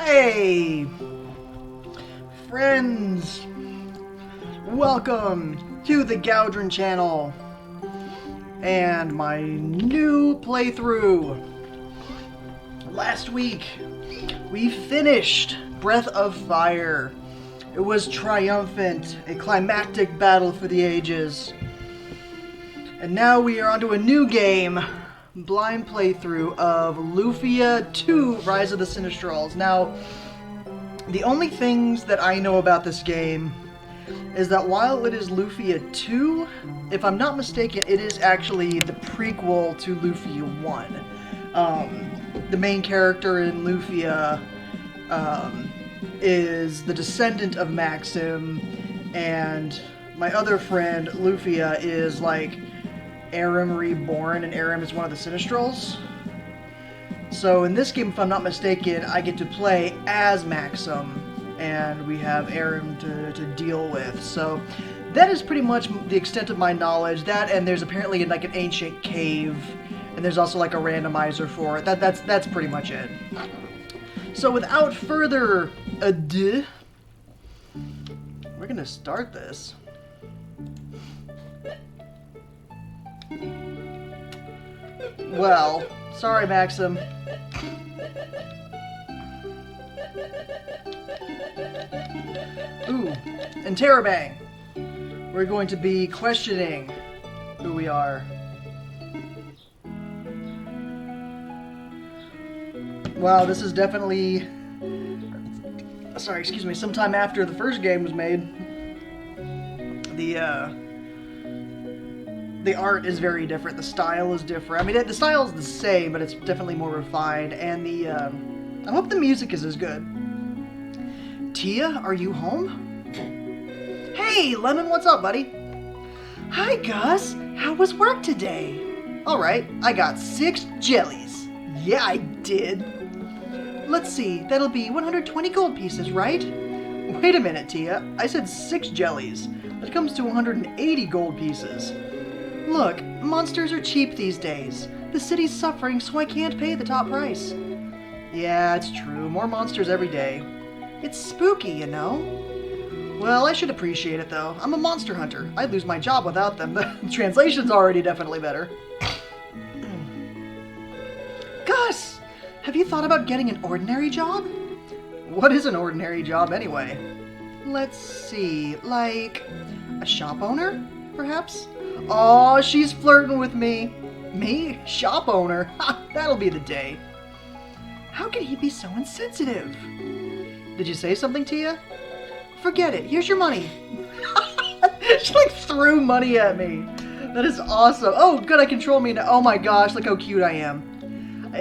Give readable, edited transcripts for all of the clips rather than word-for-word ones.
Hey, friends, welcome to the Gowdrin channel and my new playthrough. Last week, we finished Breath of Fire. It was triumphant, a climactic battle for the ages. And now we are onto a new game, blind playthrough of Lufia 2 Rise of the Sinistrals. Now, the only things that I know about this game is that while it is Lufia 2, if I'm not mistaken, it is actually the prequel to Lufia 1. The main character in Lufia is the descendant of Maxim, and my other friend, Lufia, is like Aram reborn, and Aram is one of the Sinistrals. So in this game, if I'm not mistaken, I get to play as Maxim, and we have Aram to deal with. So that is pretty much the extent of my knowledge. That, and there's apparently like an ancient cave, and there's also like a randomizer for it. That's pretty much it. So without further ado, we're gonna start this. Well, sorry, Maxim. Ooh, Interrobang. We're going to be questioning who we are. Wow, this is definitely... Sorry, excuse me. Sometime after the first game was made. The art is very different. The style is different. I mean, the style is the same, but it's definitely more refined. And the, I hope the music is as good. Tia, are you home? Hey, Lemon, what's up, buddy? Hi, Gus. How was work today? All right, I got 6 jellies. Yeah, I did. Let's see, that'll be 120 gold pieces, right? Wait a minute, Tia. I said 6 jellies. That comes to 180 gold pieces. Look, monsters are cheap these days. The city's suffering, so I can't pay the top price. Yeah, it's true. More monsters every day. It's spooky, you know? Well, I should appreciate it, though. I'm a monster hunter. I'd lose my job without them. The translation's already definitely better. Gus! Have you thought about getting an ordinary job? What is an ordinary job, anyway? Let's see, like a shop owner, perhaps? Oh, she's flirting with me. Me? Shop owner? Ha, that'll be the day. How can he be so insensitive? Did you say something, Tia? Forget it. Here's your money. She like threw money at me. That is awesome. Oh, good. I control me now. Oh my gosh, look how cute I am.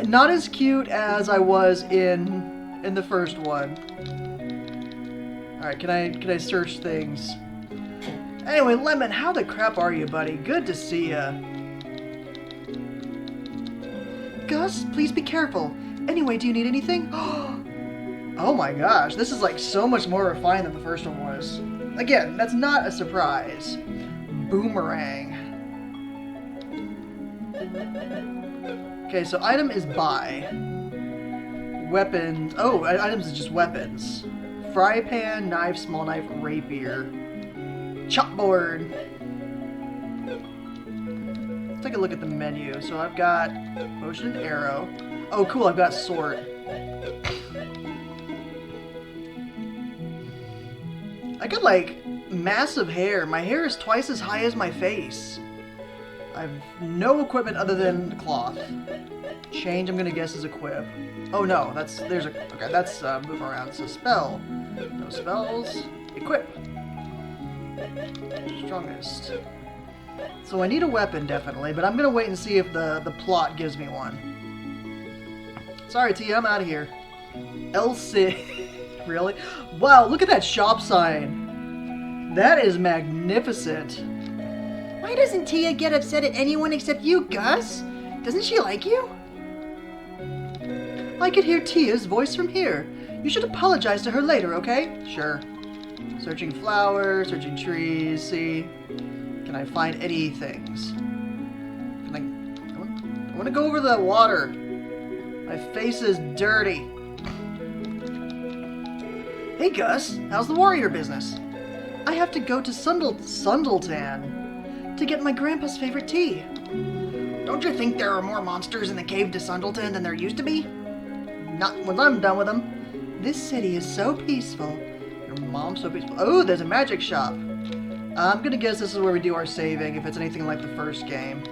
Not as cute as I was in the first one. All right, can I search things? Anyway, Lemon, how the crap are you, buddy? Good to see ya. Gus, please be careful. Anyway, do you need anything? Oh my gosh, this is like so much more refined than the first one was. Again, that's not a surprise. Boomerang. Okay, so item is buy. Weapons. Oh, items is just weapons. Fry pan, knife, small knife, rapier. Chopboard. Let's take a look at the menu. So I've got potion and arrow. Oh, cool, I've got sword. I got like massive hair. My hair is twice as high as my face. I have no equipment other than cloth. Change, I'm gonna guess, is equip. Oh no, okay, that's move around. So spell. No spells. Equip. Strongest. So I need a weapon, definitely, but I'm gonna wait and see if the plot gives me one. Sorry, T, I'm out of here. Elsie. Really? Wow, look at that shop sign. That is magnificent. Why doesn't Tia get upset at anyone except you, Gus? Doesn't she like you? I could hear Tia's voice from here. You should apologize to her later, okay? Sure. Searching flowers, searching trees, see. Can I find any things? I want to go over the water. My face is dirty. Hey Gus, how's the warrior business? I have to go to Sundleton to get my grandpa's favorite tea. Don't you think there are more monsters in the cave to Sundleton than there used to be? Not when I'm done with them. This city is so peaceful. Your mom's so peaceful. Oh, there's a magic shop. I'm gonna guess this is where we do our saving, if it's anything like the first game.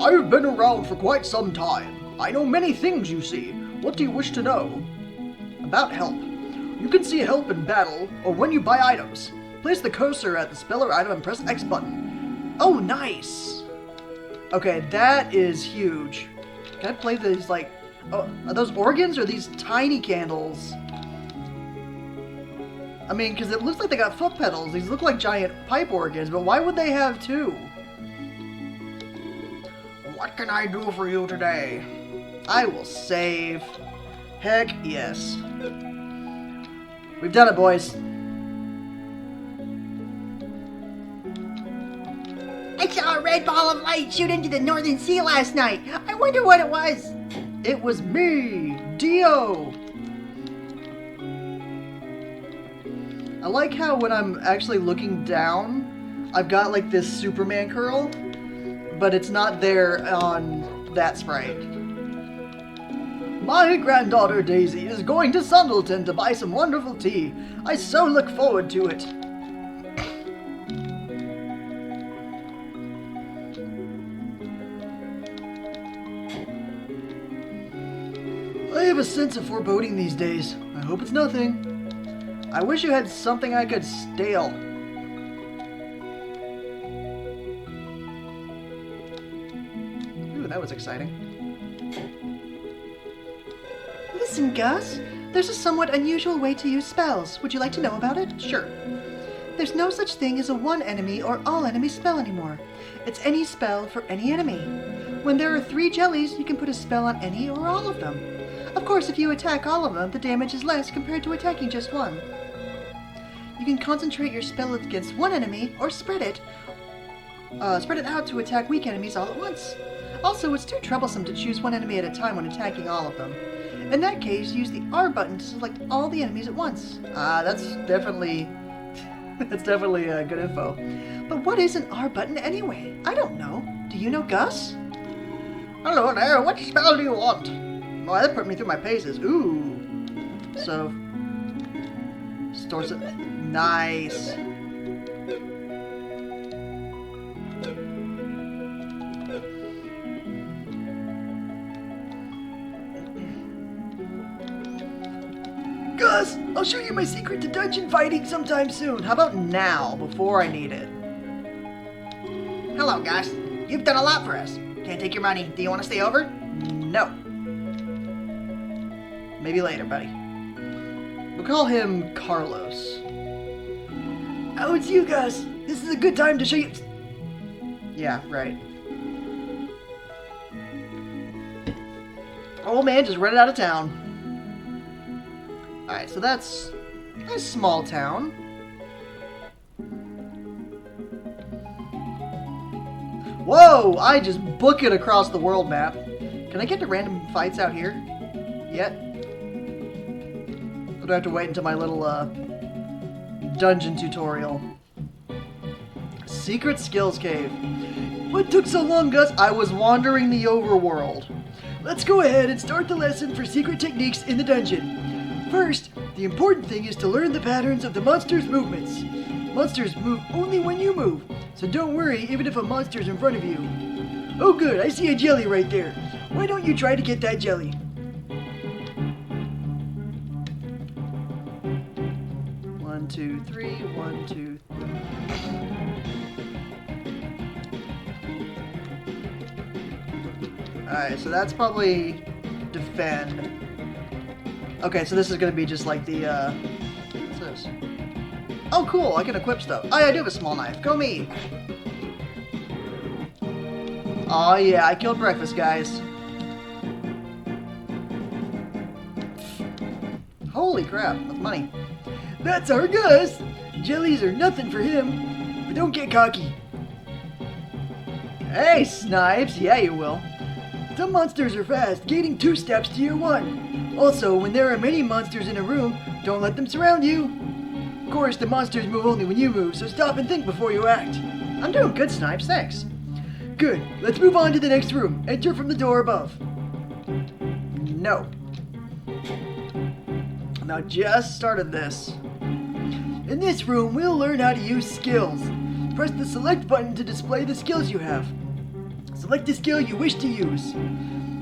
I've been around for quite some time. I know many things, you see. What do you wish to know? About help. You can see help in battle, or when you buy items. Place the cursor at the spell or item and press X button. Oh, nice! Okay, that is huge. Can I play these, like... Oh, are those organs or these tiny candles? I mean, because it looks like they got foot pedals. These look like giant pipe organs, but why would they have two? What can I do for you today? I will save. Heck yes. We've done it, boys. I saw a red ball of light shoot into the Northern Sea last night. I wonder what it was. It was me, Dio. I like how when I'm actually looking down, I've got like this Superman curl, but it's not there on that sprite. My granddaughter Daisy is going to Sundleton to buy some wonderful tea. I so look forward to it. I have a sense of foreboding these days. I hope it's nothing. I wish you had something I could steal. Ooh, that was exciting. Listen, Gus. There's a somewhat unusual way to use spells. Would you like to know about it? Sure. There's no such thing as a one enemy or all enemy spell anymore. It's any spell for any enemy. When there are 3 jellies, you can put a spell on any or all of them. Of course, if you attack all of them, the damage is less compared to attacking just one. You can concentrate your spell against one enemy, or spread it out to attack weak enemies all at once. Also, it's too troublesome to choose one enemy at a time when attacking all of them. In that case, use the R button to select all the enemies at once. That's definitely good info. But what is an R button anyway? I don't know. Do you know, Gus? Hello there, what spell do you want? Oh, that put me through my paces. Ooh. So, stores it. Nice. Gus, I'll show you my secret to dungeon fighting sometime soon. How about now, before I need it? Hello, Gus. You've done a lot for us. Can't take your money. Do you want to stay over? No. Maybe later, buddy. We'll call him Carlos. Oh, it's you, Gus. This is a good time to show you... Yeah, right. Old man just running out of town. Alright, so that's a small town. Whoa! I just book it across the world map. Can I get to random fights out here? Yet? Or do I have to wait until my little, dungeon tutorial? Secret Skills Cave. What took so long, Gus? I was wandering the overworld. Let's go ahead and start the lesson for secret techniques in the dungeon. First, the important thing is to learn the patterns of the monster's movements. Monsters move only when you move, so don't worry even if a monster's in front of you. Oh good, I see a jelly right there. Why don't you try to get that jelly? One, two, three, 1, 2, 3. Alright, so that's probably defend. Okay, so this is gonna be just like the, what's this? Oh, cool, I can equip stuff. Oh, yeah, I do have a small knife. Go me! Oh, yeah, I killed breakfast, guys. Holy crap, that's money. That's our Gus! Jellies are nothing for him, but don't get cocky. Hey, Snipes, yeah, you will. Some monsters are fast, gaining 2 steps to your 1. Also, when there are many monsters in a room, don't let them surround you. Of course, the monsters move only when you move, so stop and think before you act. I'm doing good, Snipes, thanks. Good, let's move on to the next room. Enter from the door above. No. Now just started this. In this room, we'll learn how to use skills. Press the select button to display the skills you have. Select the skill you wish to use.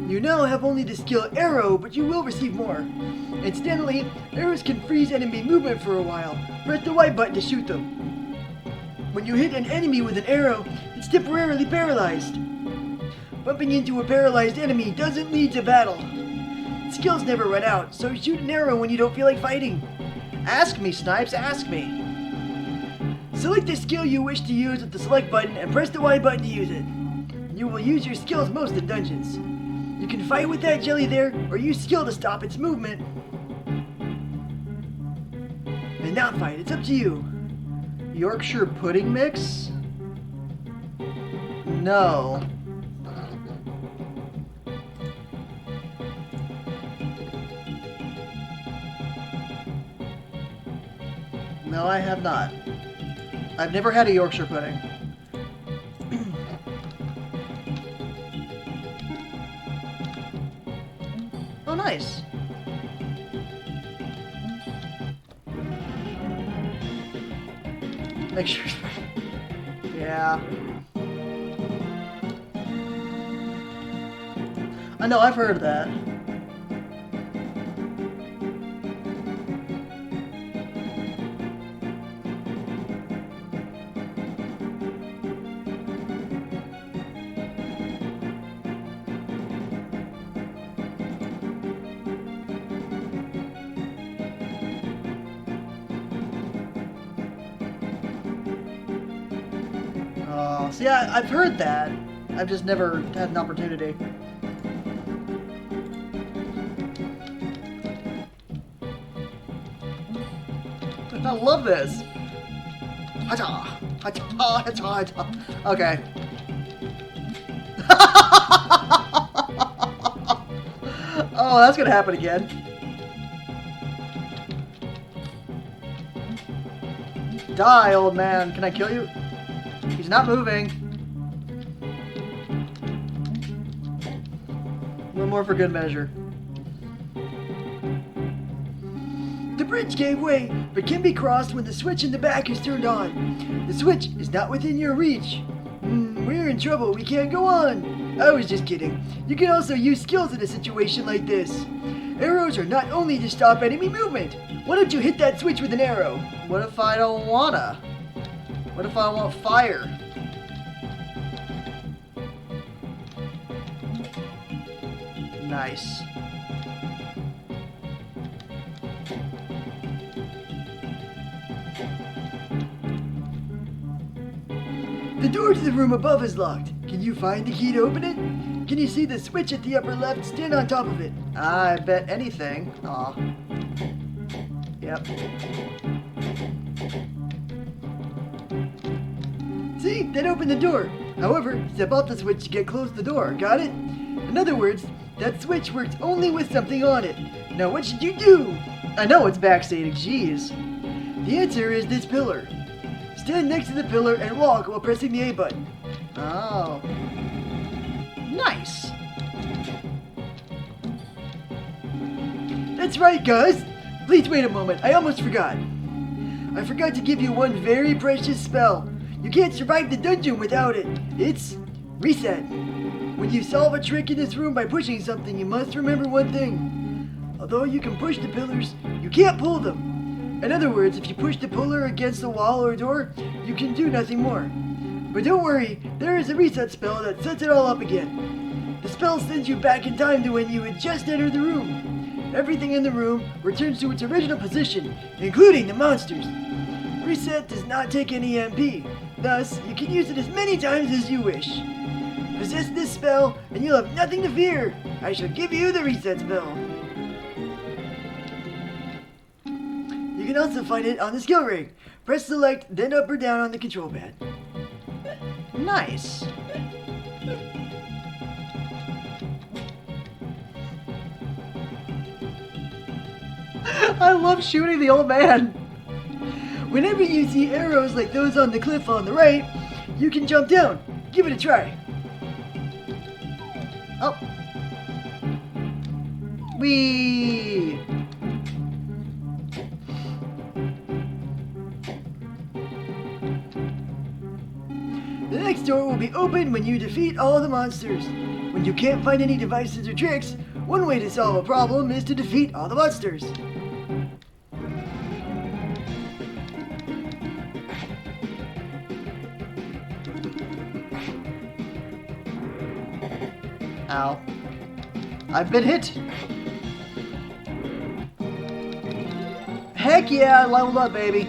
You now have only the skill Arrow, but you will receive more. Incidentally, arrows can freeze enemy movement for a while. Press the Y button to shoot them. When you hit an enemy with an arrow, it's temporarily paralyzed. Bumping into a paralyzed enemy doesn't lead to battle. Skills never run out, so shoot an arrow when you don't feel like fighting. Ask me, Snipes, ask me. Select the skill you wish to use with the select button and press the Y button to use it. You will use your skills most in dungeons. You can fight with that jelly there, or use skill to stop its movement. And not fight, it's up to you. Yorkshire pudding mix? No. No, I have not. I've never had a Yorkshire pudding. Oh, nice. Make sure. Yeah. I know, I've heard of that. See, I've heard that. I've just never had an opportunity. I love this. Ha-ta, ha-ta, ha-ta, ha-ta. Okay. Oh, that's gonna happen again. Die, old man. Can I kill you? He's not moving. One more for good measure. The bridge gave way, but can be crossed when the switch in the back is turned on. The switch is not within your reach. We're in trouble. We can't go on. I was just kidding. You can also use skills in a situation like this. Arrows are not only to stop enemy movement. Why don't you hit that switch with an arrow? What if I don't wanna? What if I want fire? Nice. The door to the room above is locked. Can you find the key to open it? Can you see the switch at the upper left? Stand on top of it. I bet anything. Aw. Yep. See? That opened the door. However, step off the switch to get close to the door. Got it? In other words, that switch works only with something on it. Now what should you do? I know it's backstating, jeez. The answer is this pillar. Stand next to the pillar and walk while pressing the A button. Oh. Nice. That's right, guys. Please wait a moment, I almost forgot. I forgot to give you one very precious spell. You can't survive the dungeon without it. It's Reset. When you solve a trick in this room by pushing something, you must remember one thing. Although you can push the pillars, you can't pull them. In other words, if you push the pillar against the wall or door, you can do nothing more. But don't worry, there is a reset spell that sets it all up again. The spell sends you back in time to when you had just entered the room. Everything in the room returns to its original position, including the monsters. Reset does not take any MP, thus you can use it as many times as you wish. Possess this spell, and you'll have nothing to fear. I shall give you the reset spell. You can also find it on the skill ring. Press select, then up or down on the control pad. Nice. I love shooting the old man. Whenever you see arrows like those on the cliff on the right, you can jump down. Give it a try. Oh. Whee! The next door will be open when you defeat all the monsters. When you can't find any devices or tricks, one way to solve a problem is to defeat all the monsters. Ow. I've been hit. Heck yeah, I leveled up, baby.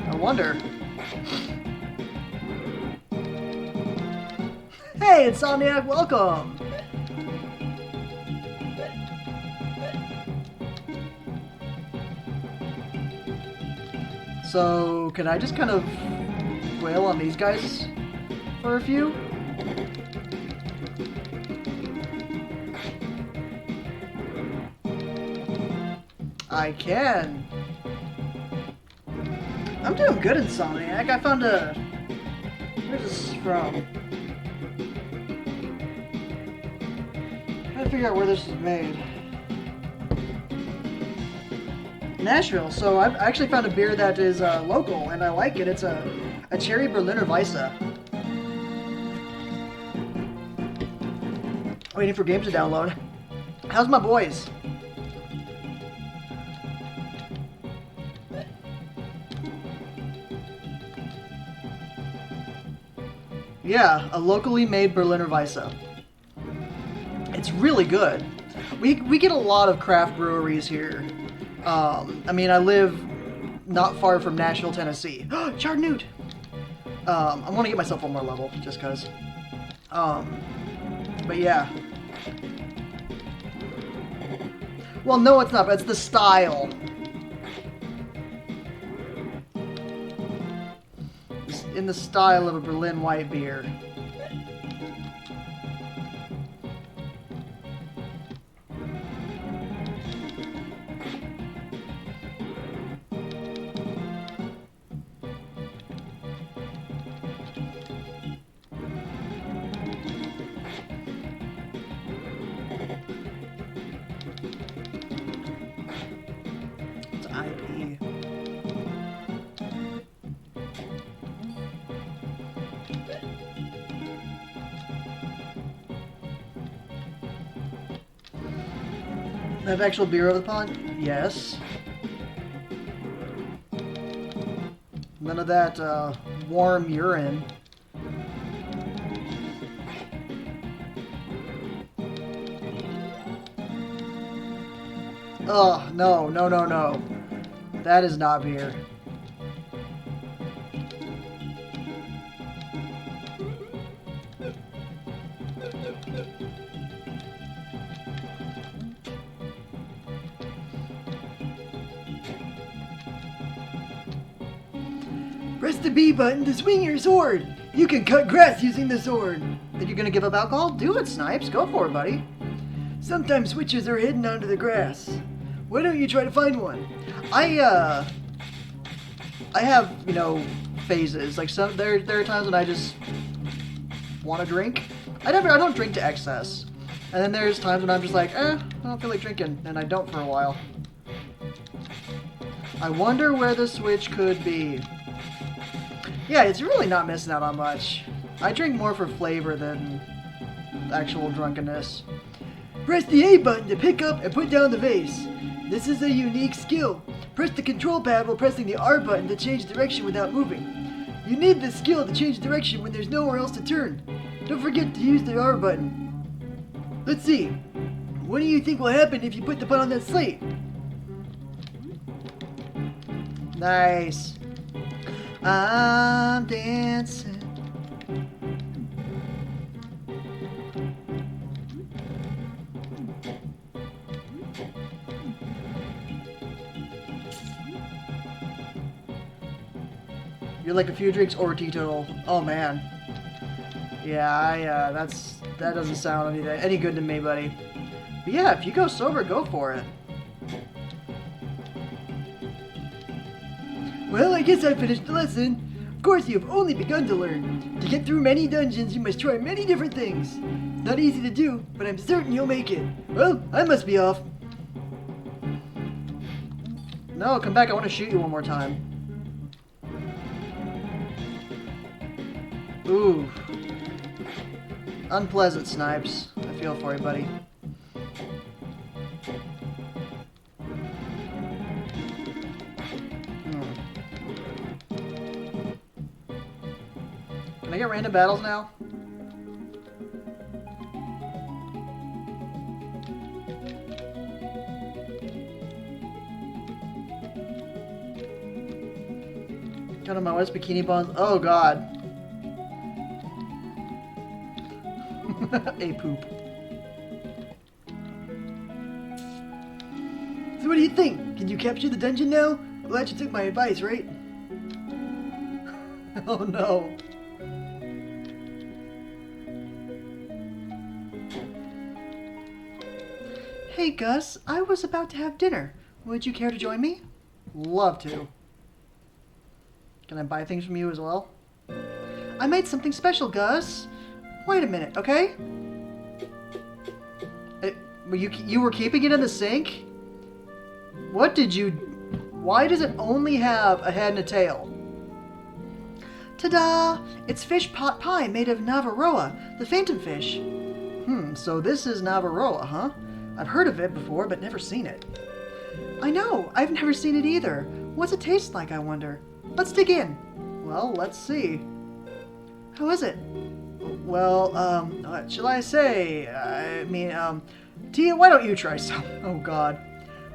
I wonder. Hey, Insomniac, welcome. So, can I just kind of wail on these guys for a few? I can. I'm doing good, Insomniac. I found a... Where's this from? Trying to figure out where this is made. Nashville. So I actually found a beer that is local, and I like it. It's a cherry Berliner Weisse. Waiting for games to download. How's my boys? Yeah, a locally made Berliner Weisse. It's really good. We get a lot of craft breweries here. I mean, I live not far from Nashville, Tennessee. Charred Newt! I want to get myself one more level, just because. But yeah. Well, no, it's not, but it's the style. It's in the style of a Berlin white beer. IP. Have actual beer over the pond? Yes. None of that warm urine. Oh, no, no, no, no. That is not beer. Press the B button to swing your sword. You can cut grass using the sword. Are you gonna give up alcohol? Do it, Snipes. Go for it, buddy. Sometimes switches are hidden under the grass. Why don't you try to find one? I have, you know, phases. Like there are times when I just want to drink. I don't drink to excess. And then there's times when I'm just like, I don't feel like drinking, and I don't for a while. I wonder where the switch could be. Yeah, it's really not missing out on much. I drink more for flavor than actual drunkenness. Press the A button to pick up and put down the vase. This is a unique skill. Press the control pad while pressing the R button to change direction without moving. You need this skill to change direction when there's nowhere else to turn. Don't forget to use the R button. Let's see. What do you think will happen if you put the button on that slate? Nice. I'm dancing. You're like a few drinks or teetotal. Oh man. Yeah, that doesn't sound any good to me, buddy. But yeah, if you go sober, go for it. Well, I guess I finished the lesson. Of course, you have only begun to learn. To get through many dungeons, you must try many different things. Not easy to do, but I'm certain you'll make it. Well, I must be off. No, come back. I want to shoot you one more time. Ooh. Unpleasant, Snipes. I feel for you, buddy. Can I get random battles now? Got on my wife's bikini bonds. Oh god. A poop. So what do you think? Can you capture the dungeon now? Glad you took my advice, right? Oh no. Hey, Gus, I was about to have dinner. Would you care to join me? Love to. Can I buy things from you as well? I made something special, Gus. Wait a minute, okay? You were keeping it in the sink? What did you... Why does it only have a head and a tail? Ta-da! It's fish pot pie made of Navaroa, the phantom fish. So this is Navaroa, huh? I've heard of it before, but never seen it. I know, I've never seen it either. What's it taste like, I wonder? Let's dig in. Well, let's see. How is it? Well, what shall I say? I mean, Tia, why don't you try some? Oh, God.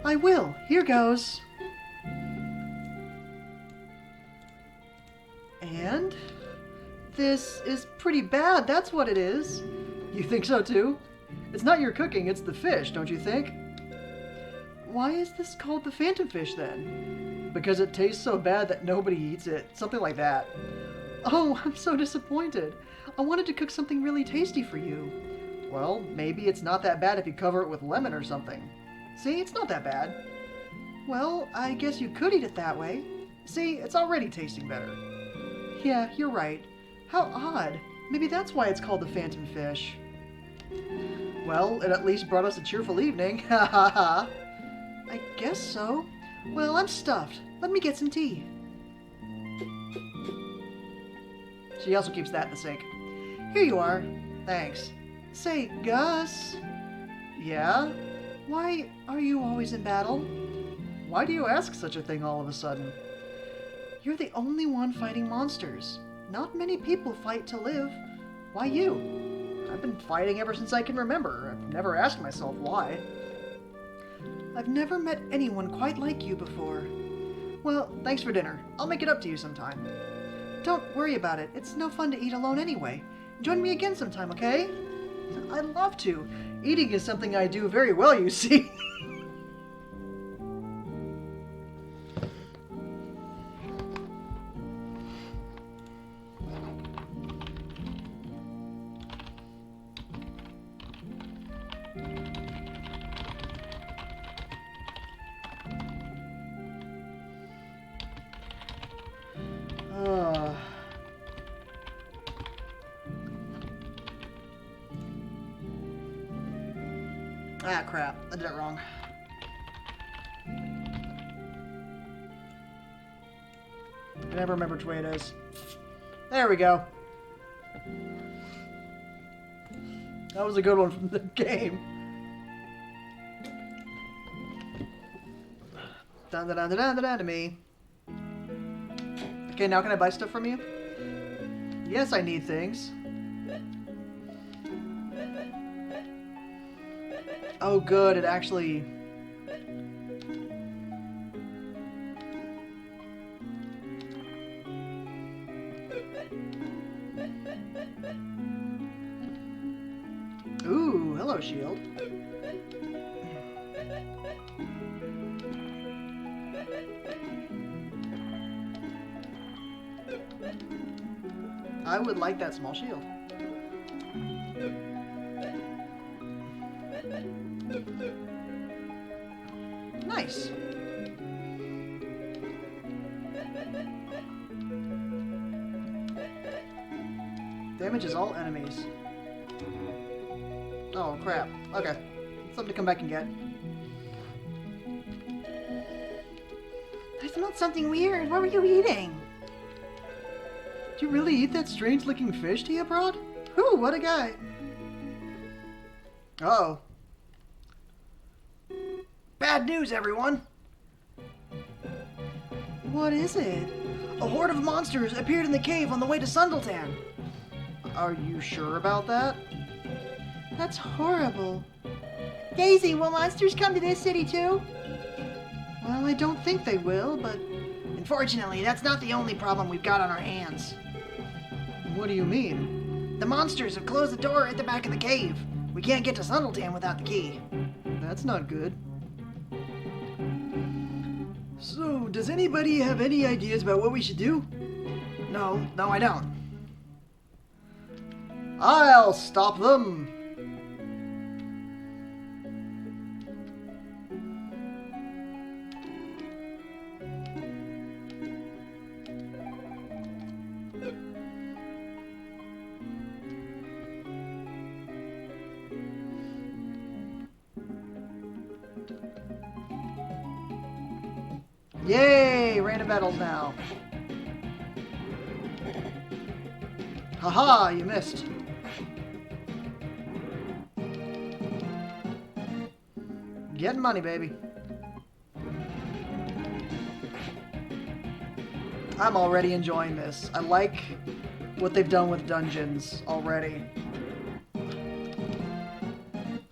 I will. Here goes. And? This is pretty bad, that's what it is. You think so, too? It's not your cooking, it's the fish, don't you think? Why is this called the phantom fish, then? Because it tastes so bad that nobody eats it. Something like that. Oh, I'm so disappointed. I wanted to cook something really tasty for you. Well, maybe it's not that bad if you cover it with lemon or something. See, it's not that bad. Well, I guess you could eat it that way. See, it's already tasting better. Yeah, you're right. How odd. Maybe that's why it's called the phantom fish. Well, it at least brought us a cheerful evening. Ha ha ha. I guess so. Well, I'm stuffed. Let me get some tea. She also keeps that in the sink. Here you are. Thanks. Say, Gus. Yeah? Why are you always in battle? Why do you ask such a thing all of a sudden? You're the only one fighting monsters. Not many people fight to live. Why you? I've been fighting ever since I can remember. I've never asked myself why. I've never met anyone quite like you before. Well, thanks for dinner. I'll make it up to you sometime. Don't worry about it. It's no fun to eat alone anyway. Join me again sometime, okay? I'd love to. Eating is something I do very well, you see. Ah, crap. I did it wrong. I never remember which way it is. There we go. That was a good one from the game. Dun dun dun dun dun dun to me. Okay, now can I buy stuff from you? Yes, I need things. Oh, good. It actually... Ooh, hello, shield. I would like that small shield. Nice. Damages all enemies. Oh, crap. Okay. Something to come back and get. I smelled something weird. What were you eating? Did you really eat that strange-looking fish Tia brought? Ooh, what a guy. Uh-oh. Bad news, everyone! What is it? A horde of monsters appeared in the cave on the way to Sundletan. Are you sure about that? That's horrible. Daisy, will monsters come to this city too? Well, I don't think they will, but... Unfortunately, that's not the only problem we've got on our hands. What do you mean? The monsters have closed the door at the back of the cave. We can't get to Sundletan without the key. That's not good. So, does anybody have any ideas about what we should do? No, I don't. I'll stop them! Yay! Random battles now. Haha, you missed. Getting money, baby. I'm already enjoying this. I like what they've done with dungeons already.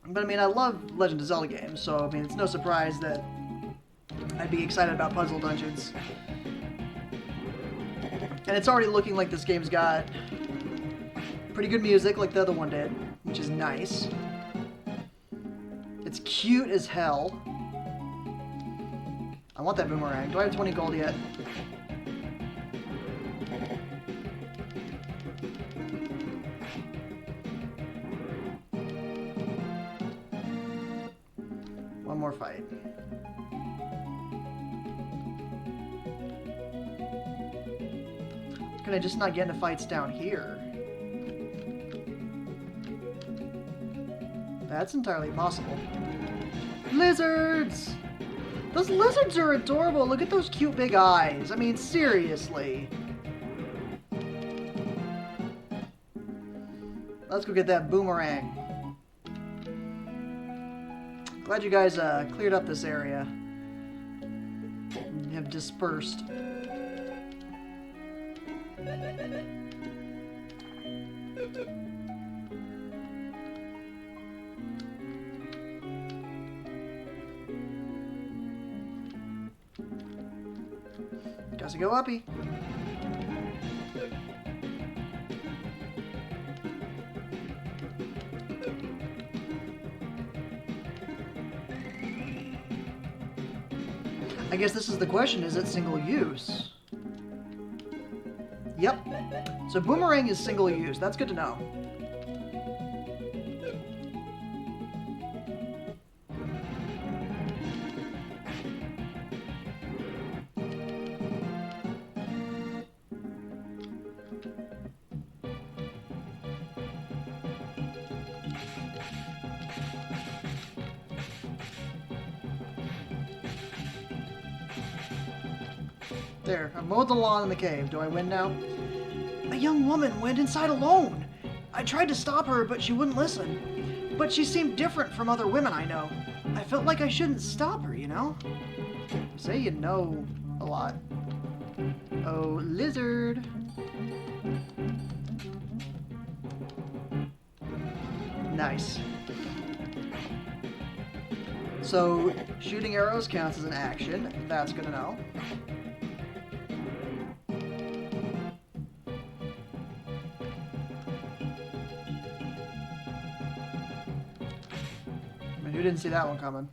But I mean, I love Legend of Zelda games, so I mean, it's no surprise that I'd be excited about puzzle dungeons. And it's already looking like this game's got pretty good music like the other one did, which is nice. It's cute as hell. I want that boomerang. Do I have 20 gold yet? One more fight. Can I just not get into fights down here? That's entirely possible. Lizards! Those lizards are adorable. Look at those cute big eyes. I mean, seriously. Let's go get that boomerang. Glad you guys cleared up this area. And have dispersed. Gotta go uppy. I guess this is the question, is it single use? Yep. So boomerang is single use. That's good to know. There, I mowed the lawn in the cave. Do I win now? A young woman went inside alone. I tried to stop her, but she wouldn't listen. But she seemed different from other women I know. I felt like I shouldn't stop her, you know? Say you know a lot. Oh, lizard. Nice. So, shooting arrows counts as an action. That's good to know. I mean, who didn't see that one coming?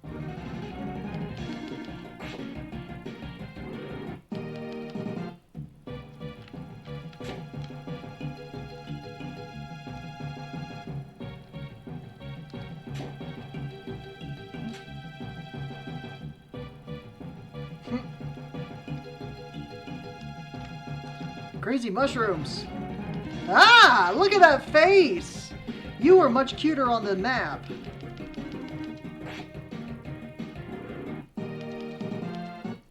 Crazy mushrooms. Ah, look at that face! You were much cuter on the map.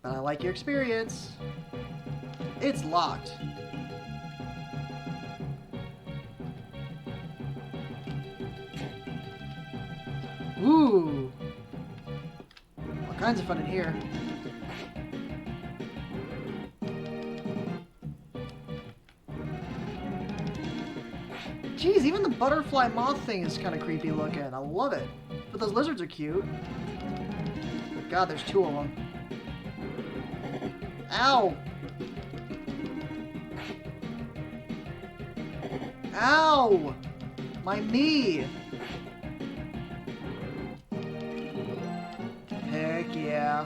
But I like your experience. It's locked. Ooh. All kinds of fun in here. Jeez, even the butterfly moth thing is kind of creepy looking. I love it. But those lizards are cute. God, there's two of them. Ow! Ow! My knee! Heck yeah.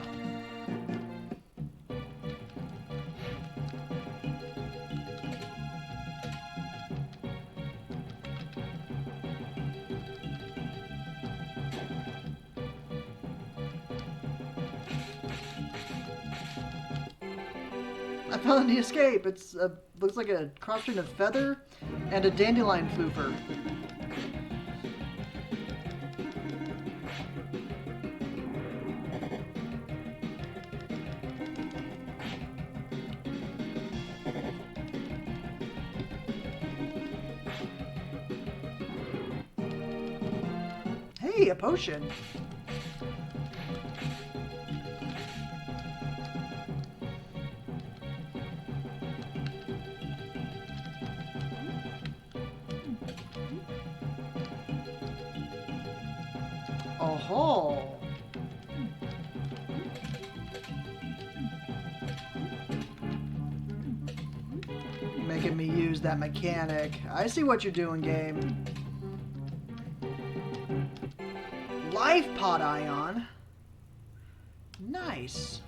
I found the escape. It's looks like a cross between a feather and a dandelion floofer. Hey, a potion. Oh-ho! Making me use that mechanic. I see what you're doing, game. Life Pod Ion. Nice.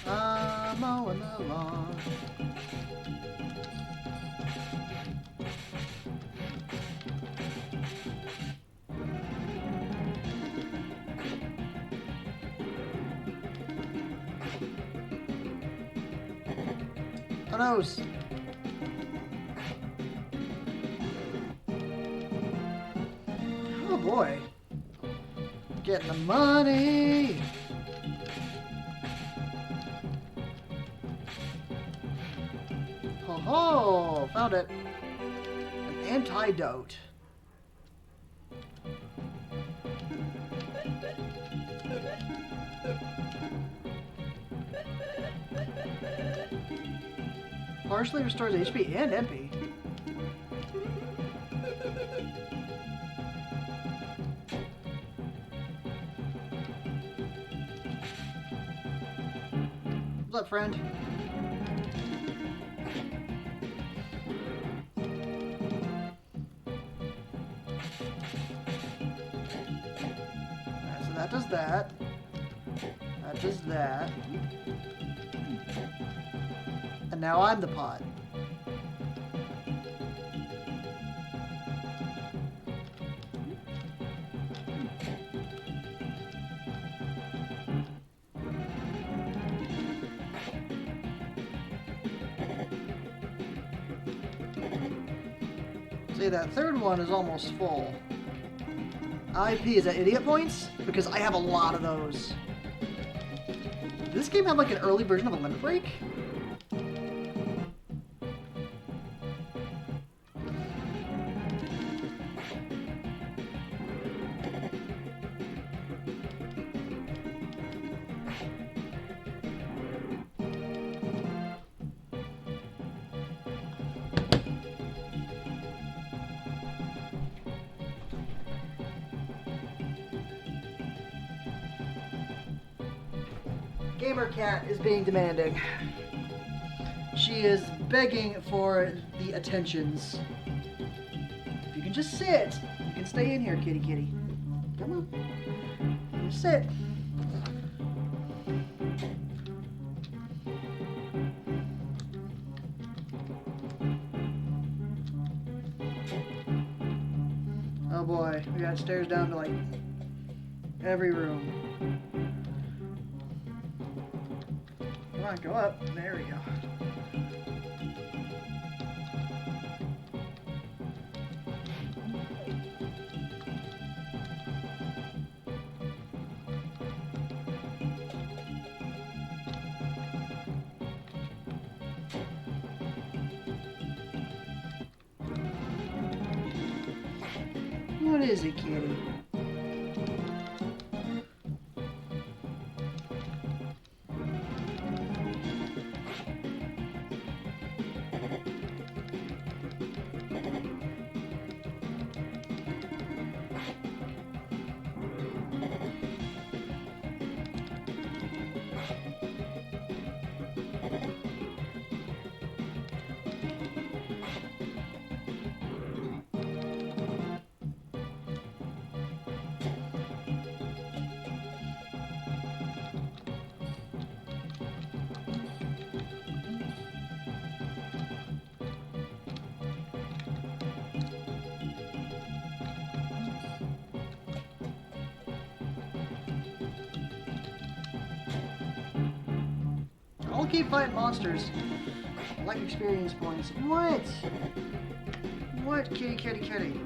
I'm mowing the lawn. Oh no! Oh boy. Getting the money. Oh, found it. An antidote. Partially restores HP and MP. What's up, friend? Alright, so that does that. That does that. And now I'm the pot. See, that third one is almost full. IP, is that idiot points? Because I have a lot of those. Did this game have like an early version of a limit break? Gamer Cat is being demanding. She is begging for the attentions. If you can just sit, you can stay in here, kitty kitty. Come on. Just sit. Oh boy, we got stairs down to like every room. Come on, go up. There we go. What is it, kitty? I'll keep fighting monsters. I like experience points. What? What, kitty, kitty, kitty?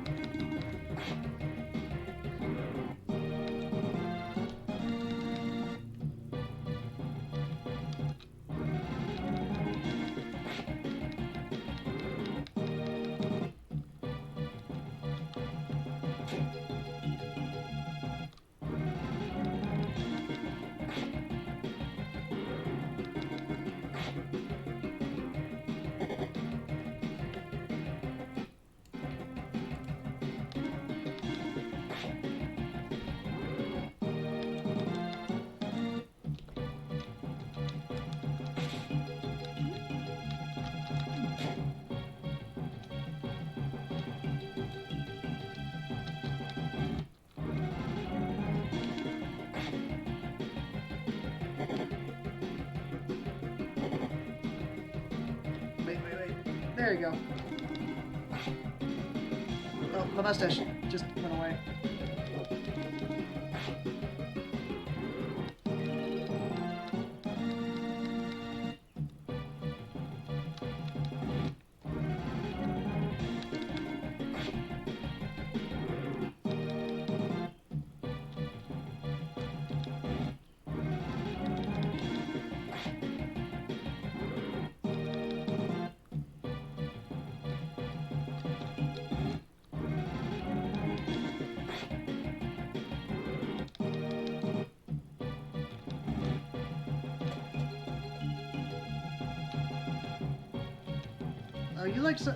Wait. There you go. Oh, my mustache just went away.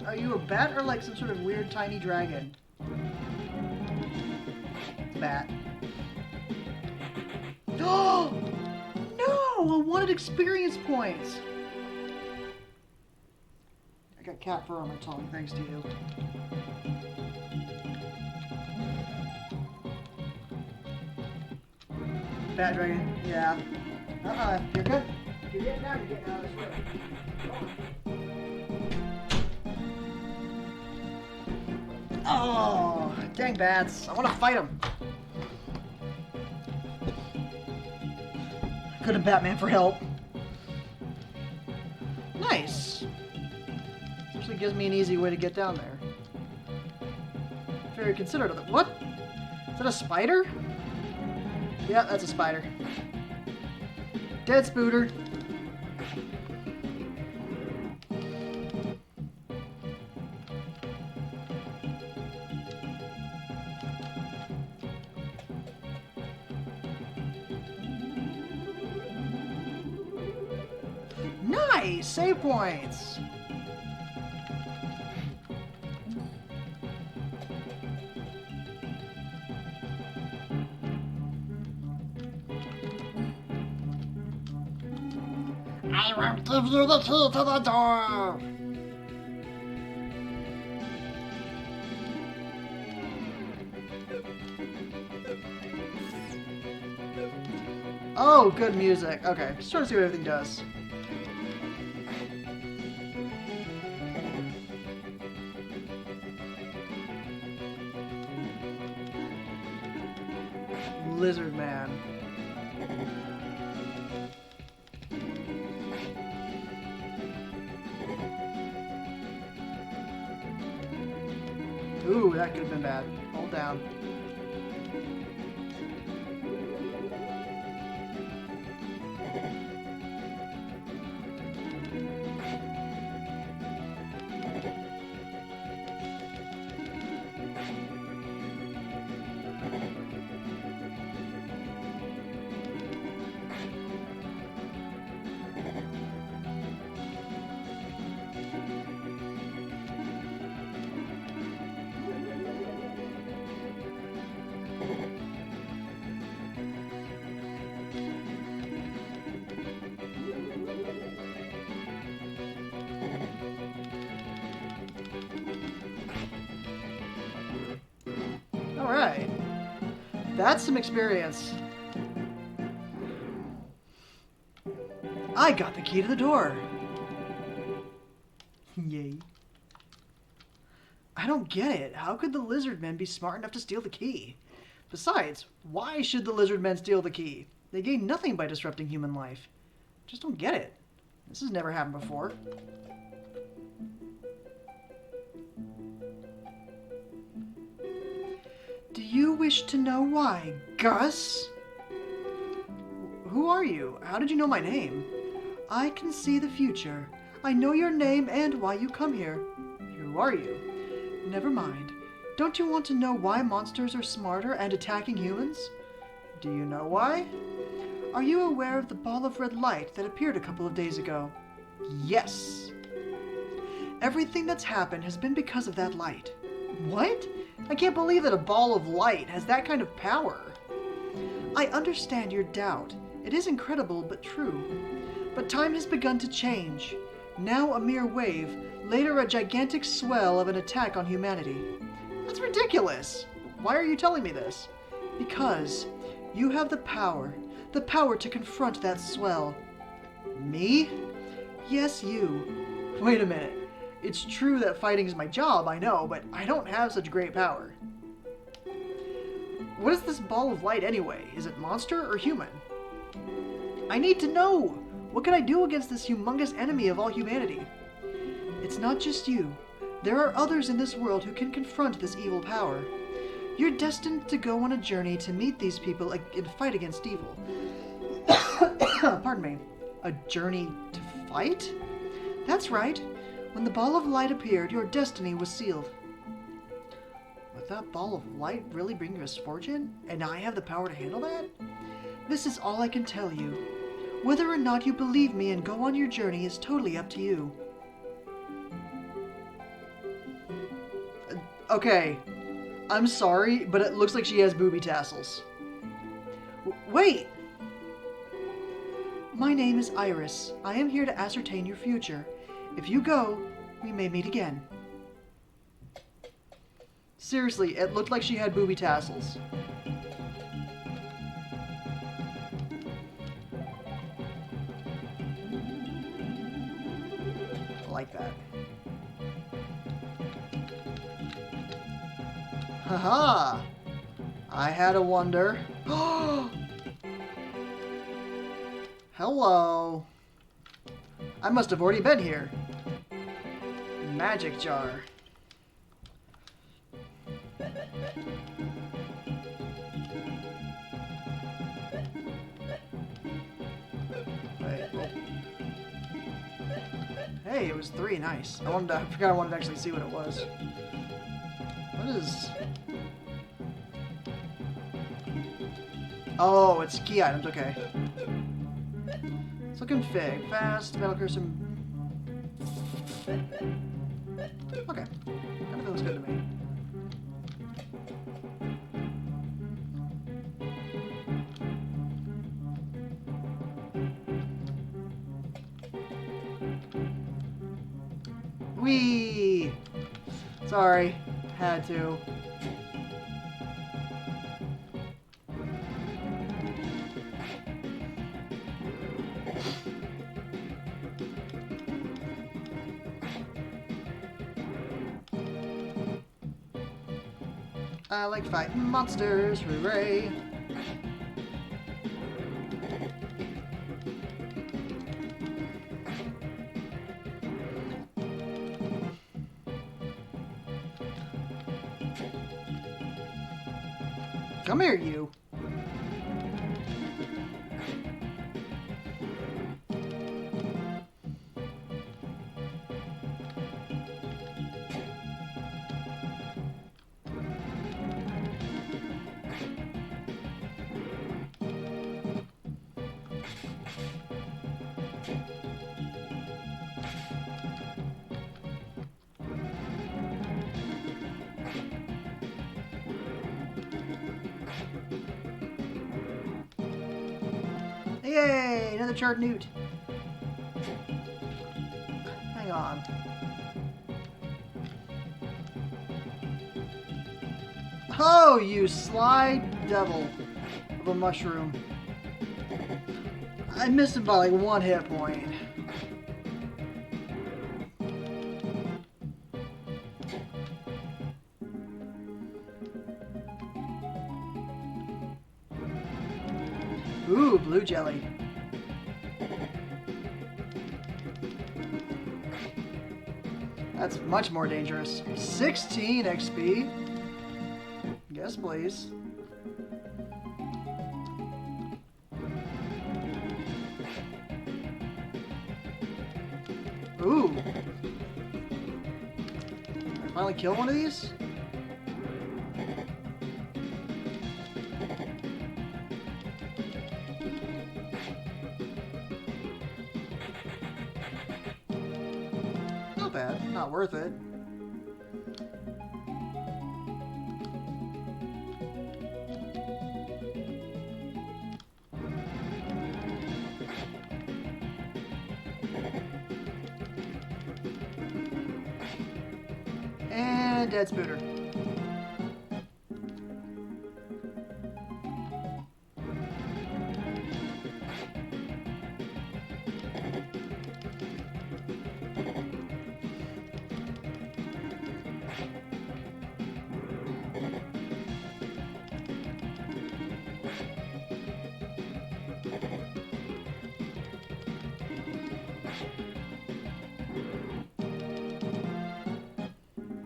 Are you a bat or like some sort of weird tiny dragon? Bat. Oh no! I wanted experience points. I got cat fur on my tongue, thanks to you. Bat dragon, yeah. You're good. You're getting out of this way. Oh, dang bats. I want to fight them. Go to Batman for help. Nice. Actually gives me an easy way to get down there. Very considerate of it. What? Is that a spider? Yeah, that's a spider. Dead spooter. Nice! Save points! I won't give you the key to the door! Oh, good music. Okay, just trying to see what everything does. lizard man. Ooh, that could have been bad. Hold down. Alright. That's some experience. I got the key to the door. Yay. I don't get it. How could the lizard men be smart enough to steal the key? Besides, why should the lizard men steal the key? They gain nothing by disrupting human life. Just don't get it. This has never happened before. Do you wish to know why, Gus? Who are you? How did you know my name? I can see the future. I know your name and why you come here. Who are you? Never mind. Don't you want to know why monsters are smarter and attacking humans? Do you know why? Are you aware of the ball of red light that appeared a couple of days ago? Yes. Everything that's happened has been because of that light. What? I can't believe that a ball of light has that kind of power. I understand your doubt. It is incredible but true. But time has begun to change. Now a mere wave, later a gigantic swell of an attack on humanity. That's ridiculous. Why are you telling me this? Because you have the power to confront that swell. Me? Yes, you. Wait a minute. It's true that fighting is my job, I know, but I don't have such great power. What is this ball of light anyway? Is it monster or human? I need to know! What can I do against this humongous enemy of all humanity? It's not just you. There are others in this world who can confront this evil power. You're destined to go on a journey to meet these people and fight against evil. Pardon me. A journey to fight? That's right. When the ball of light appeared, your destiny was sealed. Would that ball of light really bring misfortune? And I have the power to handle that? This is all I can tell you. Whether or not you believe me and go on your journey is totally up to you. Okay. I'm sorry, but it looks like she has booby tassels. Wait! My name is Iris. I am here to ascertain your future. If you go, we may meet again. Seriously, it looked like she had booby tassels. I like that. Haha! I had a wonder. Hello. I must have already been here. Magic jar. Wait. Hey, it was 3. Nice. I forgot I wanted to actually see what it was. What is... Oh, it's key items. Okay. It's looking fig. Fast, metal cursor. Okay. Everything looks good to me. Whee! Sorry. Had to. I like fighting monsters, hooray! Come here, you. Yay! Another charred newt. Hang on. Oh, you sly devil of a mushroom. I missed him by like 1 hit point. Ooh, blue jelly. That's much more dangerous. 16 XP. Yes, please. Ooh. Finally kill one of these? Not bad. Not worth it. And dead spooter.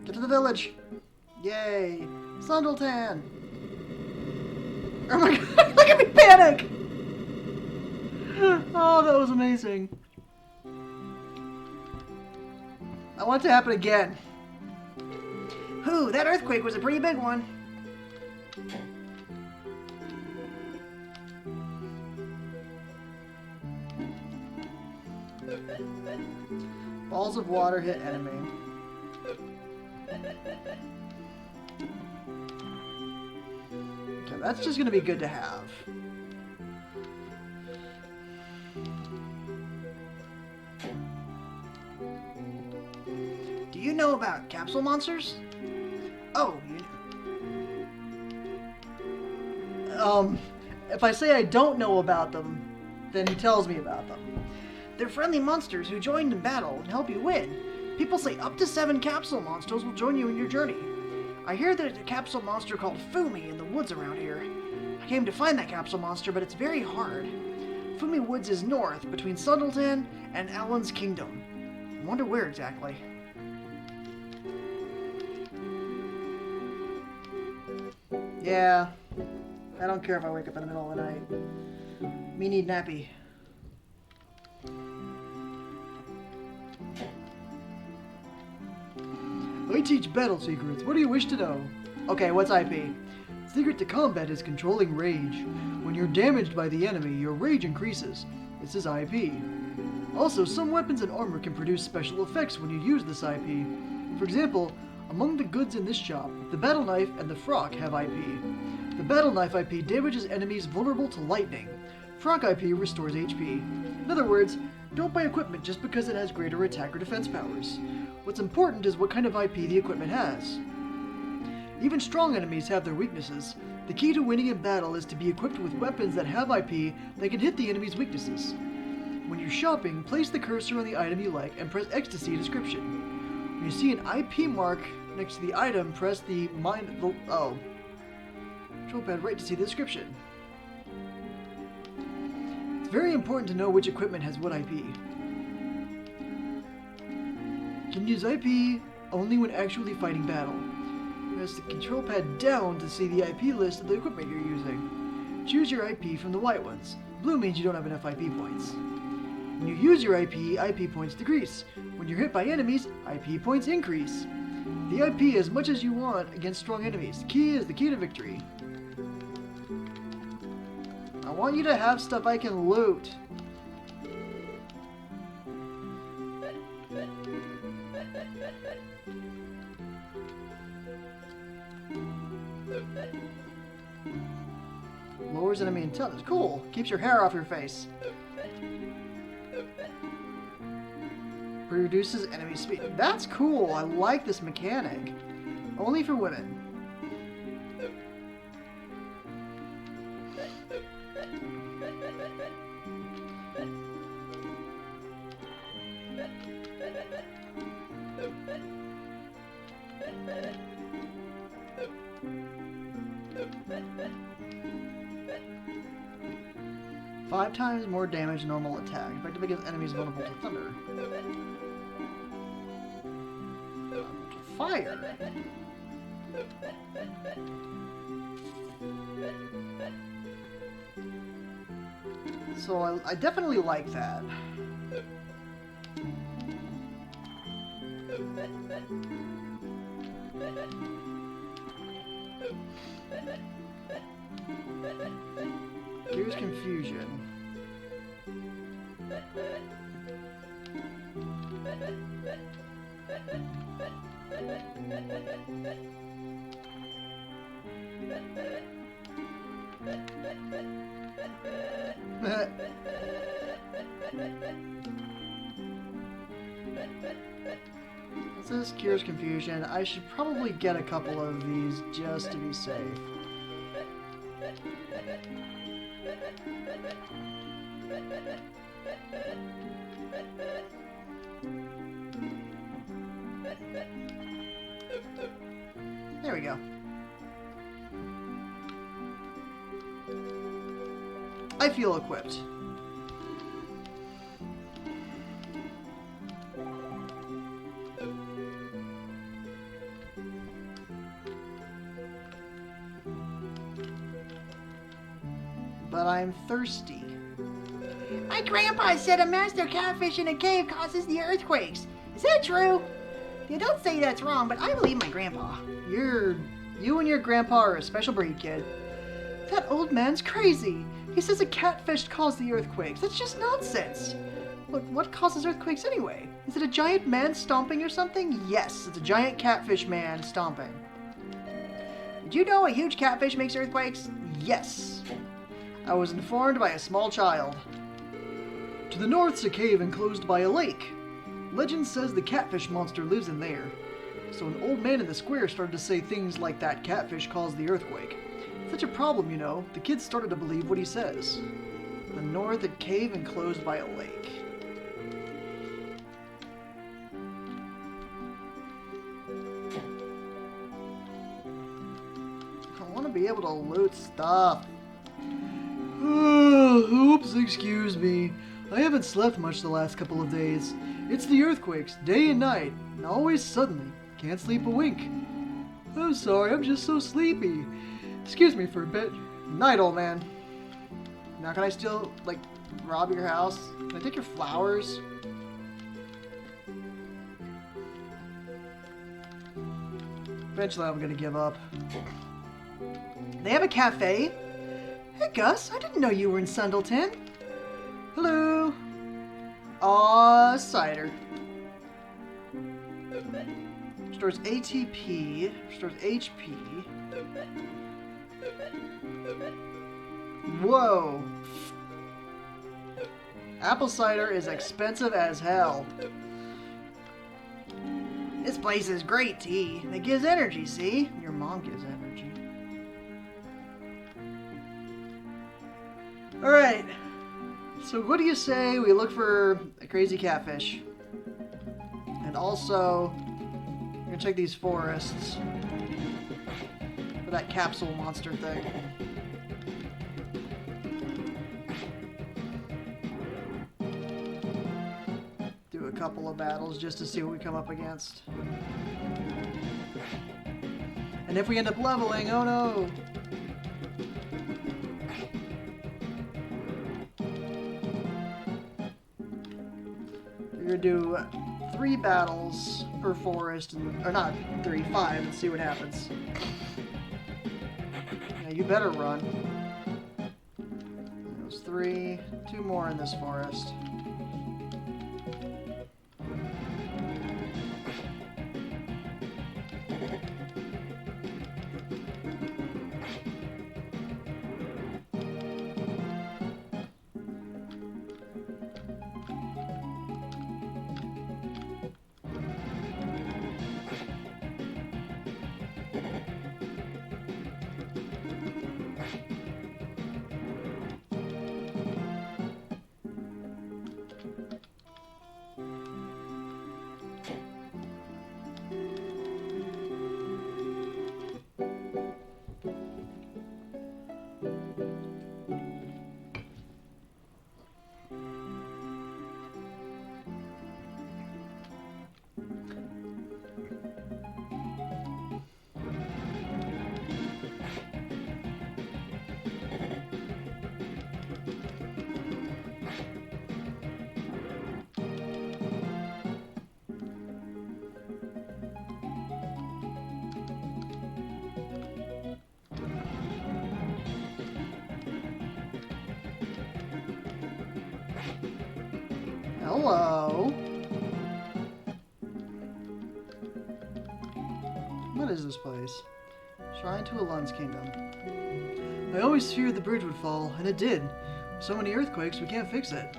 Get to the village. Yay. Sundleton. Oh my god, look at me panic. Oh, that was amazing. I want it to happen again. Whew, that earthquake was a pretty big one. Balls of water hit enemy. Okay, that's just gonna be good to have. Do you know about capsule monsters? Oh, if I say I don't know about them, then he tells me about them. They're friendly monsters who join in battle and help you win. People say up to 7 capsule monsters will join you in your journey. I hear there's a capsule monster called Fumi in the woods around here. I came to find that capsule monster, but it's very hard. Fumi Woods is north, between Sundleton and Alan's Kingdom. I wonder where exactly. Yeah, I don't care if I wake up in the middle of the night. Me need nappy. I teach battle secrets. What do you wish to know? Okay, what's IP? Secret to combat is controlling rage. When you're damaged by the enemy, your rage increases. This is IP. Also, some weapons and armor can produce special effects when you use this IP. For example, among the goods in this shop, the battle knife and the frock have IP. The battle knife IP damages enemies vulnerable to lightning. Frock IP restores HP. In other words, don't buy equipment just because it has greater attack or defense powers. What's important is what kind of IP the equipment has. Even strong enemies have their weaknesses. The key to winning in battle is to be equipped with weapons that have IP that can hit the enemy's weaknesses. When you're shopping, place the cursor on the item you like and press X to see a description. When you see an IP mark next to the item, press the control pad right to see the description. It's very important to know which equipment has what IP. You can use IP only when actually fighting battle. Press the control pad down to see the IP list of the equipment you're using. Choose your IP from the white ones. Blue means you don't have enough IP points. When you use your IP points decrease. When you're hit by enemies, IP points increase. The IP as much as you want against strong enemies. The key is the key to victory. I want you to have stuff I can loot. Lowers enemy intelligence. Cool. Keeps your hair off your face. Reduces enemy speed. That's cool. I like this mechanic. Only for women. Five times more damage than normal attack. Effective against enemies vulnerable to thunder. Fire. So I definitely like that. Here's confusion. This cures confusion. I should probably get a couple of these just to be safe. There we go. I feel equipped. But I'm thirsty. My grandpa said a master catfish in a cave causes the earthquakes. Is that true? You don't say that's wrong, but I believe my grandpa. You and your grandpa are a special breed, kid. That old man's crazy. He says a catfish caused the earthquakes. That's just nonsense. What causes earthquakes anyway? Is it a giant man stomping or something? Yes, it's a giant catfish man stomping. Did you know a huge catfish makes earthquakes? Yes. I was informed by a small child. To the north's a cave enclosed by a lake. Legend says the catfish monster lives in there. So an old man in the square started to say things like that catfish caused the earthquake. Such a problem, you know. The kids started to believe what he says. The north, a cave enclosed by a lake. I want to be able to loot stuff. Oops, excuse me. I haven't slept much the last couple of days. It's the earthquakes, day and night, and always suddenly. Can't sleep a wink. I'm sorry, I'm just so sleepy. Excuse me for a bit. Night, old man. Now can I still, like, rob your house? Can I take your flowers? Eventually I'm gonna give up. They have a cafe? Hey, Gus, I didn't know you were in Sundleton. Hello. Aw, cider. Restores ATP, restores HP. Whoa. Apple cider is expensive as hell. This place is great tea. It gives energy, see? Your mom gives energy. Alright. So what do you say we look for a crazy catfish? And also, we're gonna check these forests for that capsule monster thing. Do a couple of battles just to see what we come up against. And if we end up leveling, oh no! We're gonna do 3 battles per forest, or not 3, 5, and see what happens. Yeah, you better run. That was 3, 2 more in this forest. Hello. What is this place? Shrine to Alun's kingdom. I always feared the bridge would fall, and it did. So many earthquakes, we can't fix it.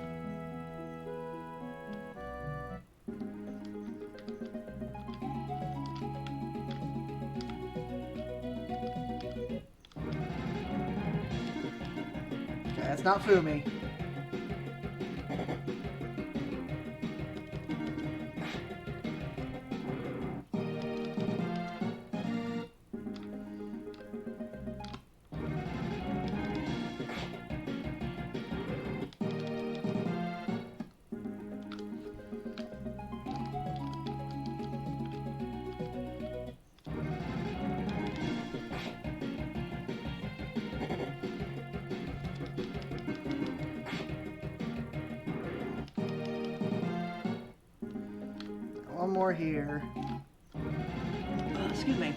Okay, that's not Fumi. One more here. Excuse me.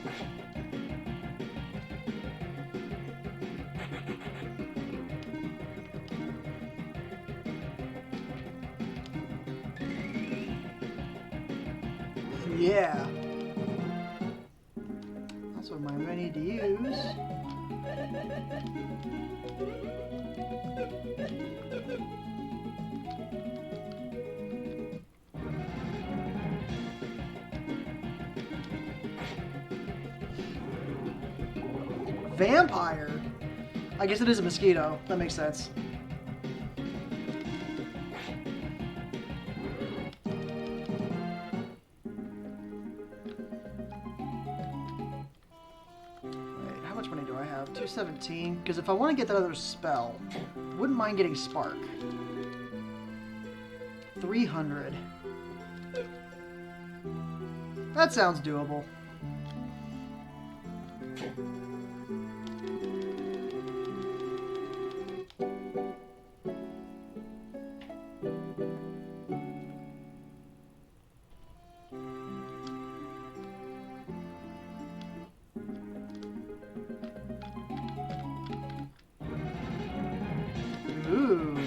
Yeah. That's what I need to use. Vampire? I guess it is a mosquito. That makes sense. Wait, how much money do I have? 217? Because if I want to get that other spell, wouldn't mind getting Spark. 300. That sounds doable. Ooh.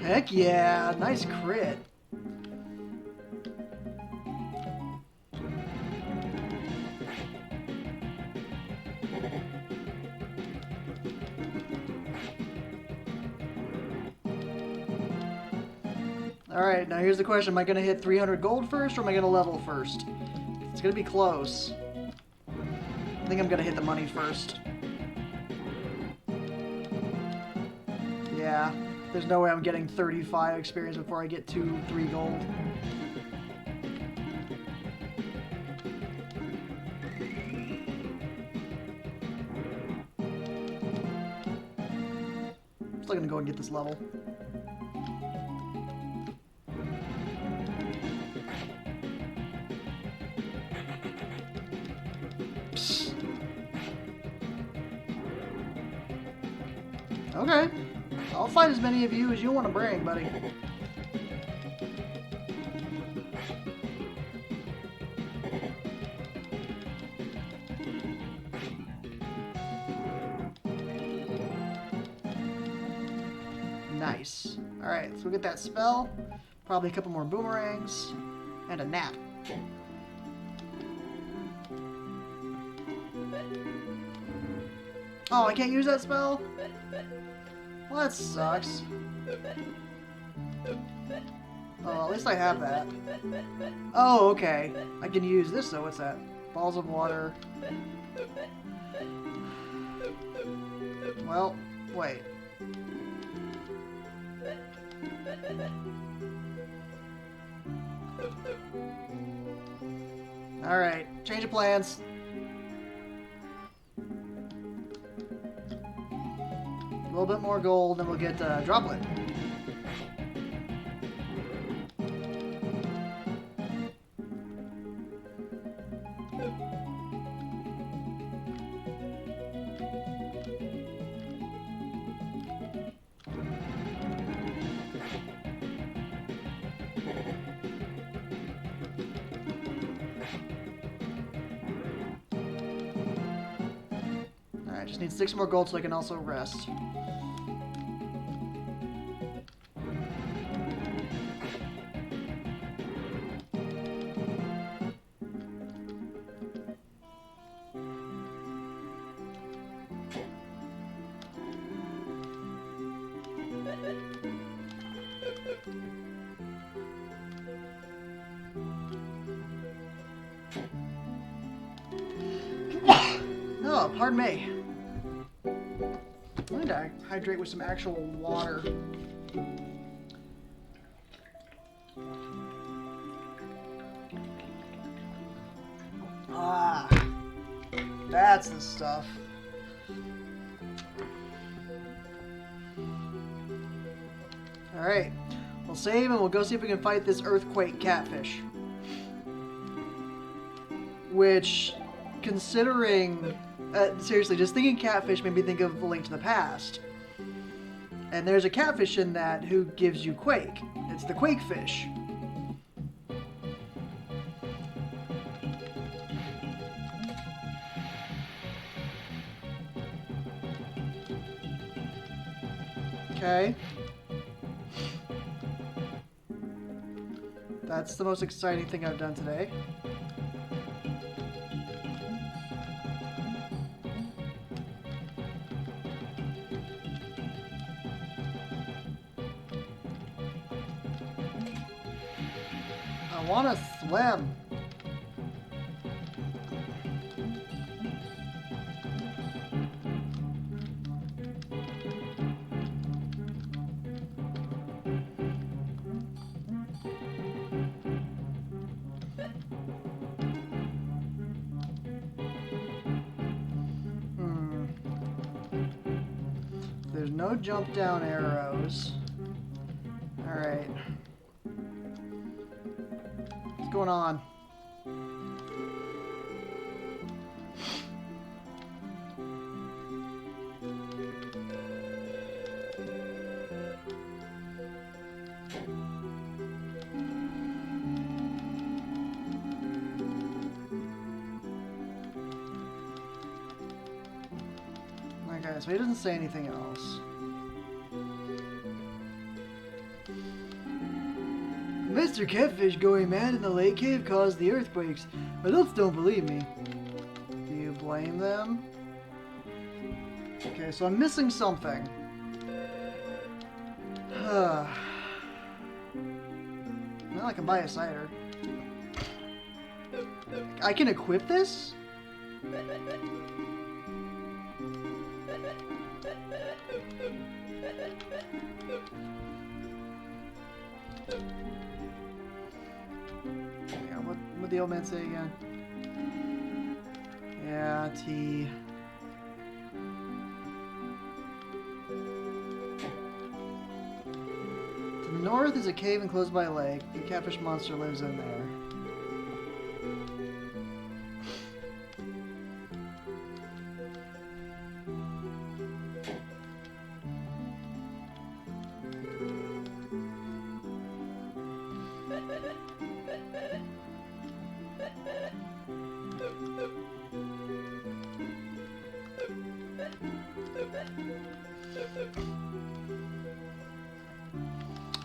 Heck yeah, nice crit. Alright, now here's the question. Am I going to hit 300 gold first, or am I going to level first? It's gonna be close. I think I'm gonna hit the money first. Yeah, there's no way I'm getting 35 experience before I get 3 gold. Still gonna go and get this level. Psst. Okay. I'll fight as many of you as you want to bring, buddy. Nice. Alright, so we'll get that spell. Probably a couple more boomerangs. And a nap. Oh, I can't use that spell? Well, that sucks. Oh, at least I have that. Oh, okay. I can use this, though. What's that? Balls of water. Well, wait. Alright, change of plans. A little bit more gold, then we'll get Droplet. Alright, just need 6 more gold so I can also rest. Oh, pardon me. I need to hydrate with some actual water. Ah, that's the stuff. Alright, we'll save and we'll go see if we can fight this earthquake catfish. Which, considering... seriously, just thinking catfish made me think of A Link to the Past. And there's a catfish in that who gives you Quake. It's the Quake fish. Okay. That's the most exciting thing I've done today. I want to swim. There's no jump down arrows. Alright. What's going on? Okay, so he doesn't say anything else. Mr. Catfish going mad in the lake cave caused the earthquakes. Adults don't believe me. Do you blame them? Okay, so I'm missing something. Well, I can buy a cider. I can equip this? Yeah, what did the old man say again? Yeah, T. To the north is a cave enclosed by a lake. The catfish monster lives in there.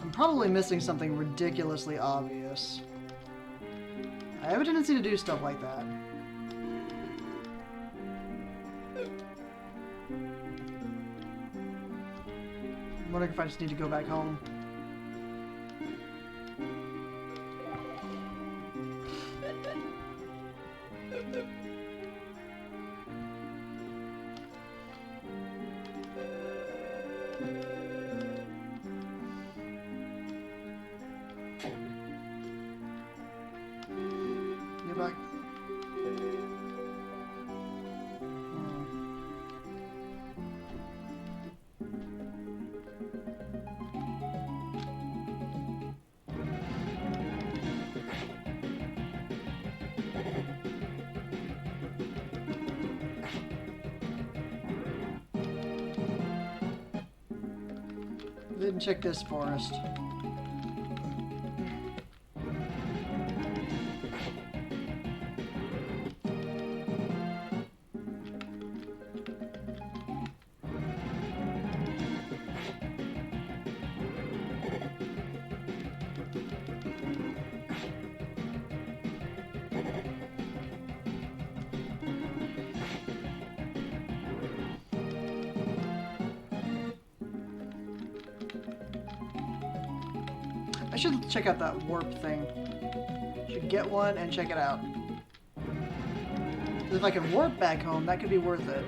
I'm probably missing something ridiculously obvious. I have a tendency to do stuff like that. I'm wondering if I just need to go back home. Get back. Didn't check this forest. I should check out that warp thing. Should get one and check it out. 'Cause if I can warp back home, that could be worth it.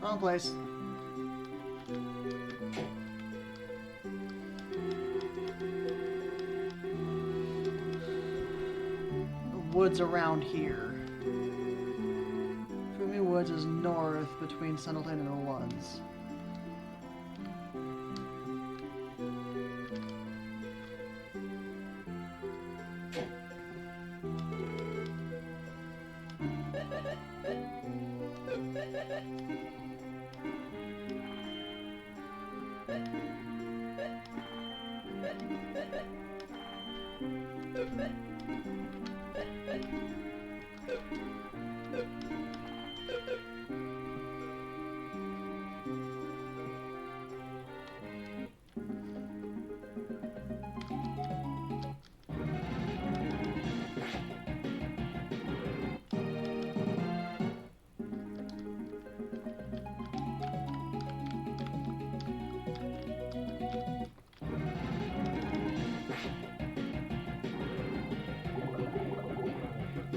Wrong place. The woods around here. Fumi Woods is north between Sundleton and the Ones.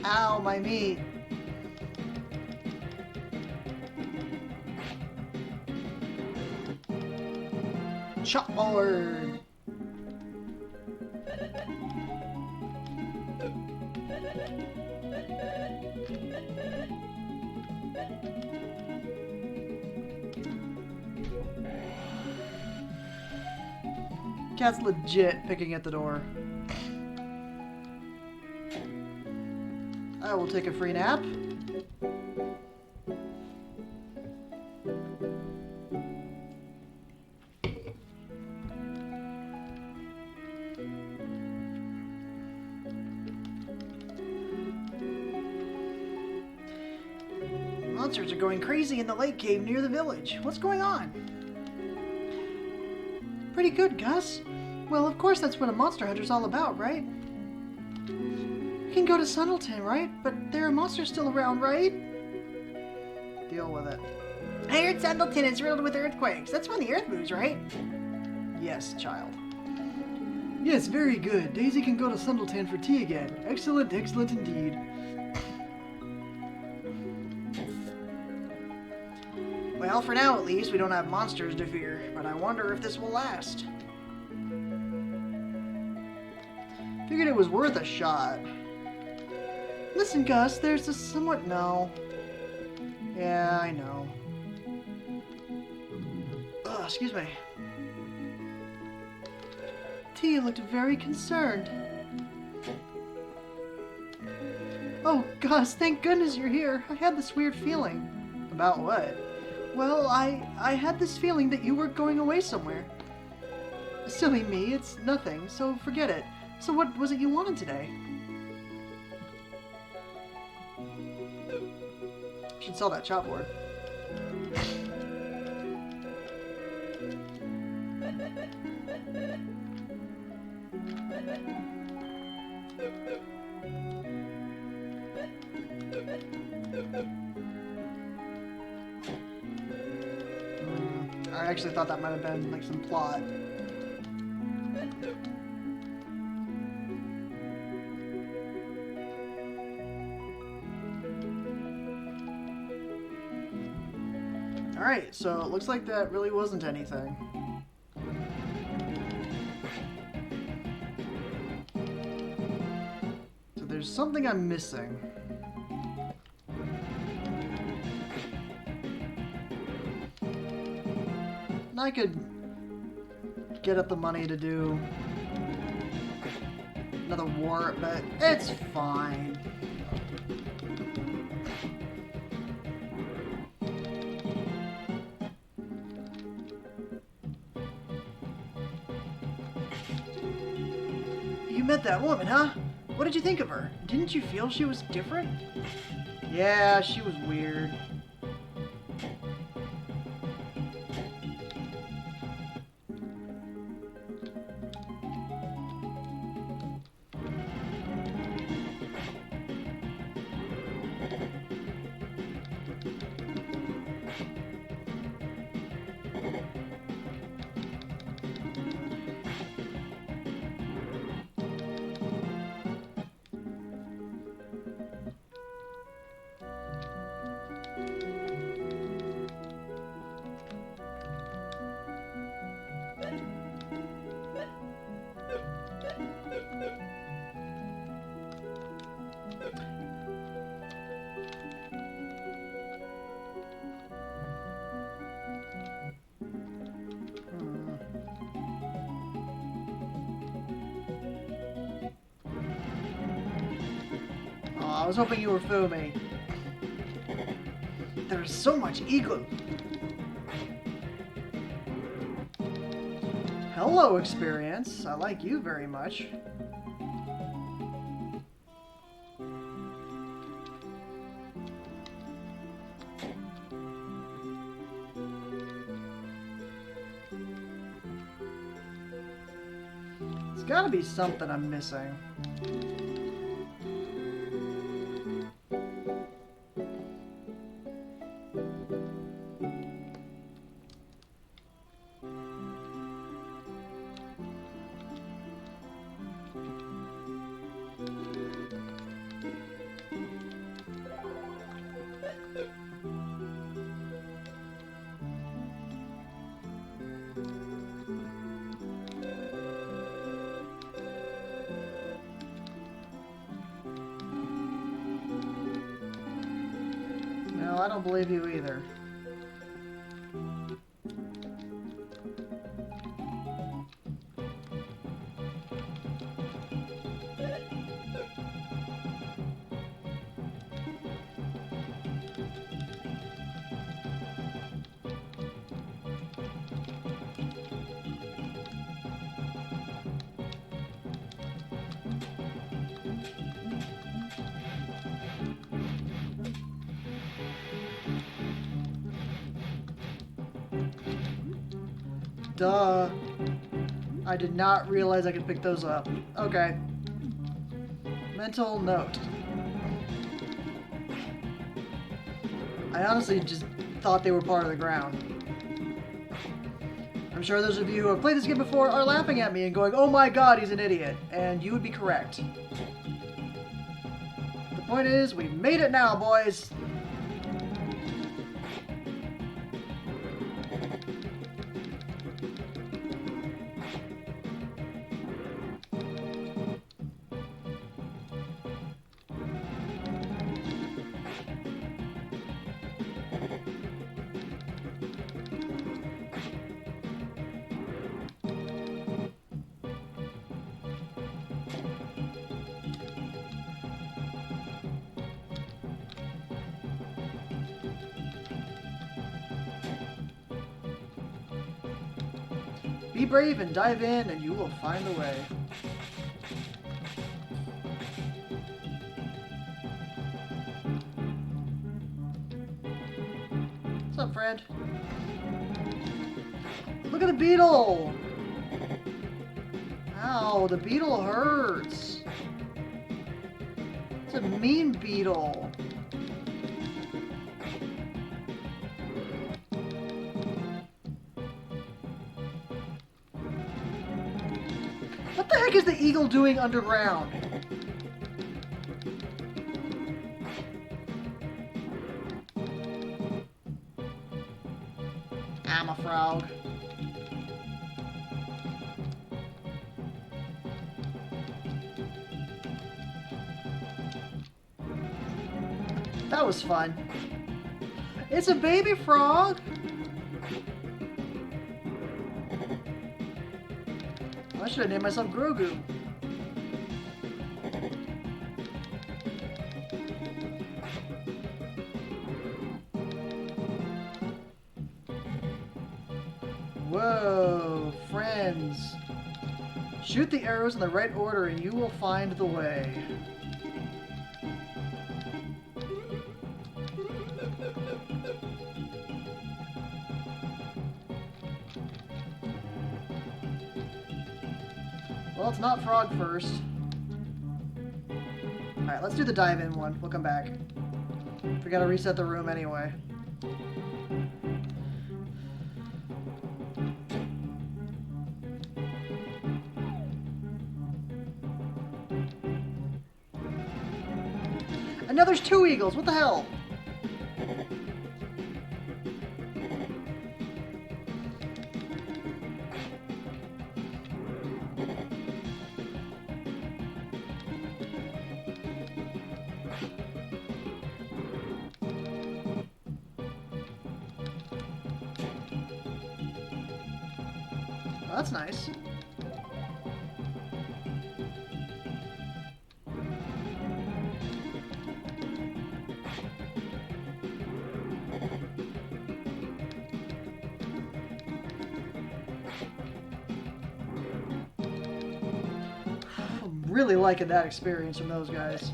Ow, my meat. Chopboard. Cat's legit picking at the door. I will take a free nap. Monsters are going crazy in the lake cave near the village. What's going on? pretty good, Gus. Well, of course that's what a monster hunter's all about, right? We can go to Sundelton, right? But there are monsters still around, right? Deal with it. I heard Sundelton is riddled with earthquakes. That's when the earth moves, right? Yes, child. Yes, very good. Daisy can go to Sundelton for tea again. Excellent, excellent indeed. Well, for now at least, we don't have monsters to fear, but I wonder if this will last. Figured it was worth a shot. Listen, Gus, there's a somewhat... No. Yeah, I know. Ugh, excuse me. Tia looked very concerned. Oh, Gus, thank goodness you're here. I had this weird feeling. About what? Well, I had this feeling that you were going away somewhere. Silly me, it's nothing, so forget it. So what was it you wanted today? Should sell that chopboard. I actually thought that might have been like some plot. Alright, so it looks like that really wasn't anything. So there's something I'm missing. And I could get up the money to do another war, but it's fine. You met that woman, huh? What did you think of her? Didn't you feel she was different? Yeah, she was weird. I was hoping you were Fumi. There's so much eagle. Hello, experience. I like you very much. There's gotta be something I'm missing. No, I don't believe you either. Duh. I did not realize I could pick those up. Okay. Mental note. I honestly just thought they were part of the ground. I'm sure those of you who have played this game before are laughing at me and going, oh my god, he's an idiot. And you would be correct. The point is, we made it now, boys. Be brave and dive in, and you will find a way. What's up, friend? Look at the beetle! Ow, the beetle hurts. It's a mean beetle. What the heck is the eagle doing underground? I'm a frog. That was fun. It's a baby frog. I should have named myself Grogu. Whoa, friends. Shoot the arrows in the right order and you will find the way. Well, it's not frog first. Alright, let's do the dive in one. We'll come back. We gotta reset the room anyway. And now there's two eagles. What the hell? Oh, that's nice. I'm really liking that experience from those guys.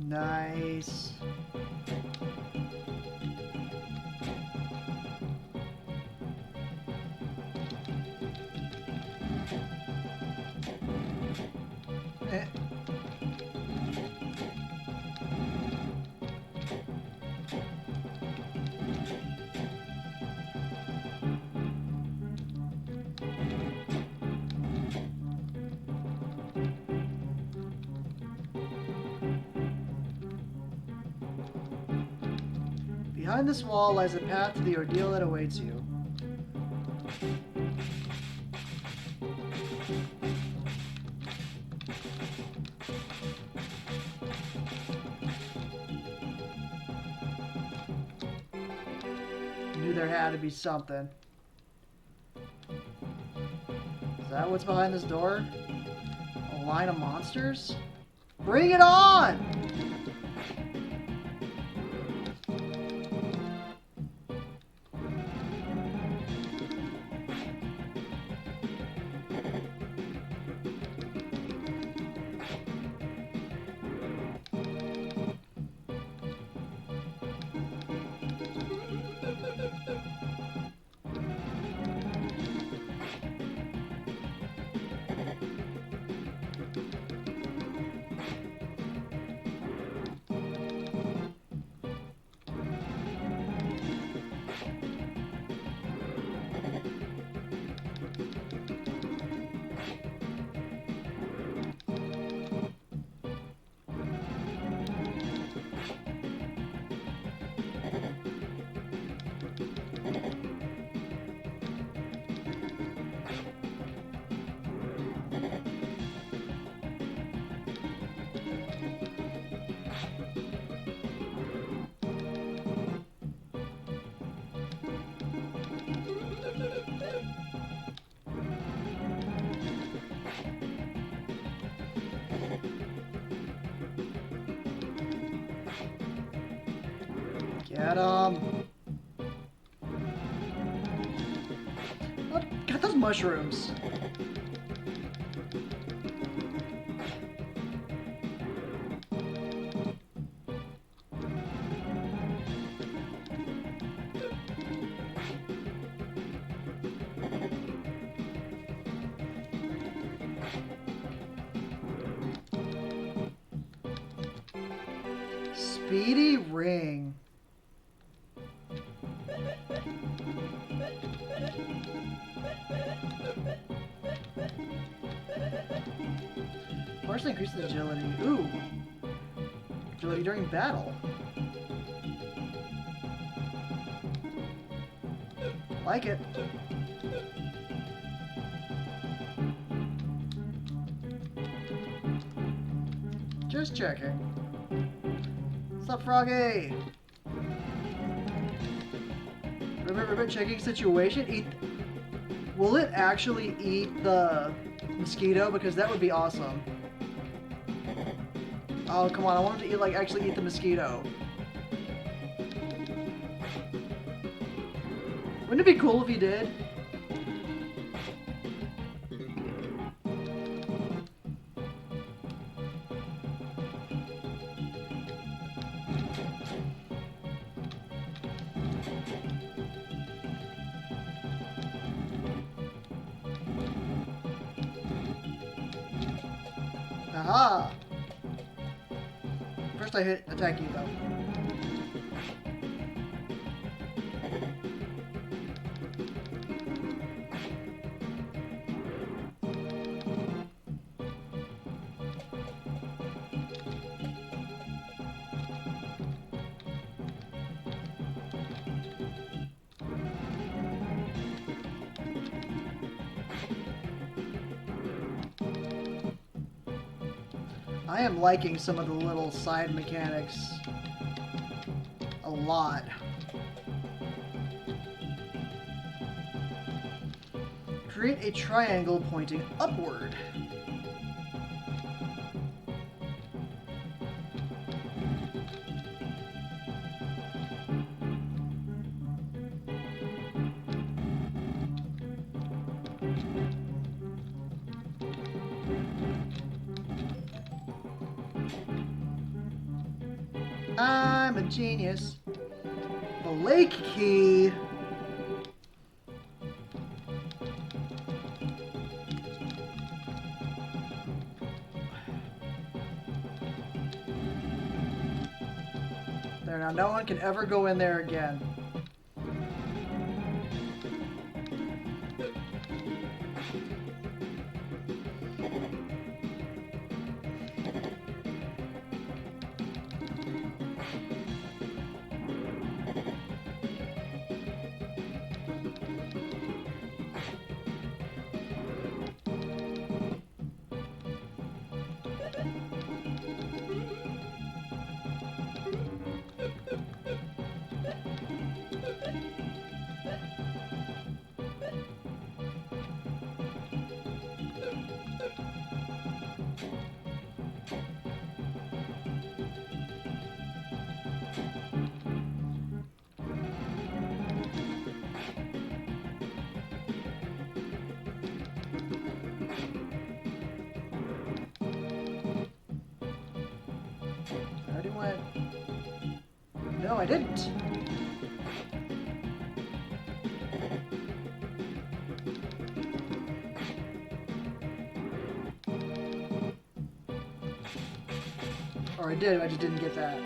Nice. Eh. Behind this wall lies a path to the ordeal that awaits you. Knew there had to be something. Is that what's behind this door? A line of monsters? Bring it on! Get 'em! Oh, got those mushrooms. Speedy ring. Partially increases agility. Ooh. Agility during battle. Like it. Just checking. What's up, Froggy? Remember checking situation? Eat. Will it actually eat the mosquito? Because that would be awesome. Oh, come on. I want him to eat, like, actually eat the mosquito. Wouldn't it be cool if he did? Aha! First I attack you though. I am liking some of the little side mechanics a lot. Create a triangle pointing upward. I'm a genius. The lake key. There, now no one can ever go in there again. I already went. No, I didn't. Or I did, I just didn't get that.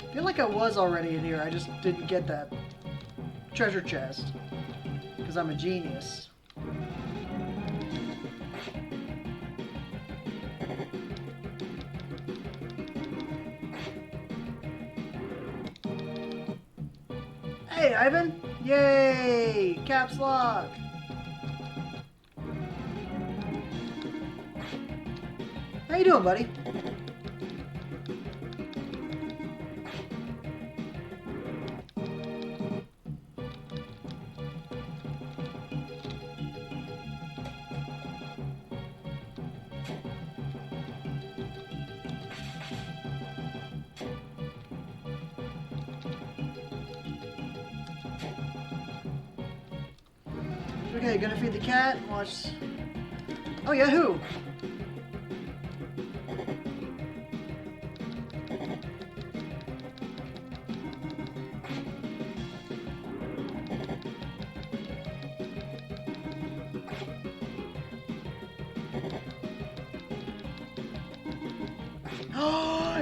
I feel like I was already in here, I just didn't get that treasure chest. Because I'm a genius. Hey, Ivan! Yay! Caps lock! How you doing, buddy? Okay, gonna feed the cat and watch. Oh, Yahoo!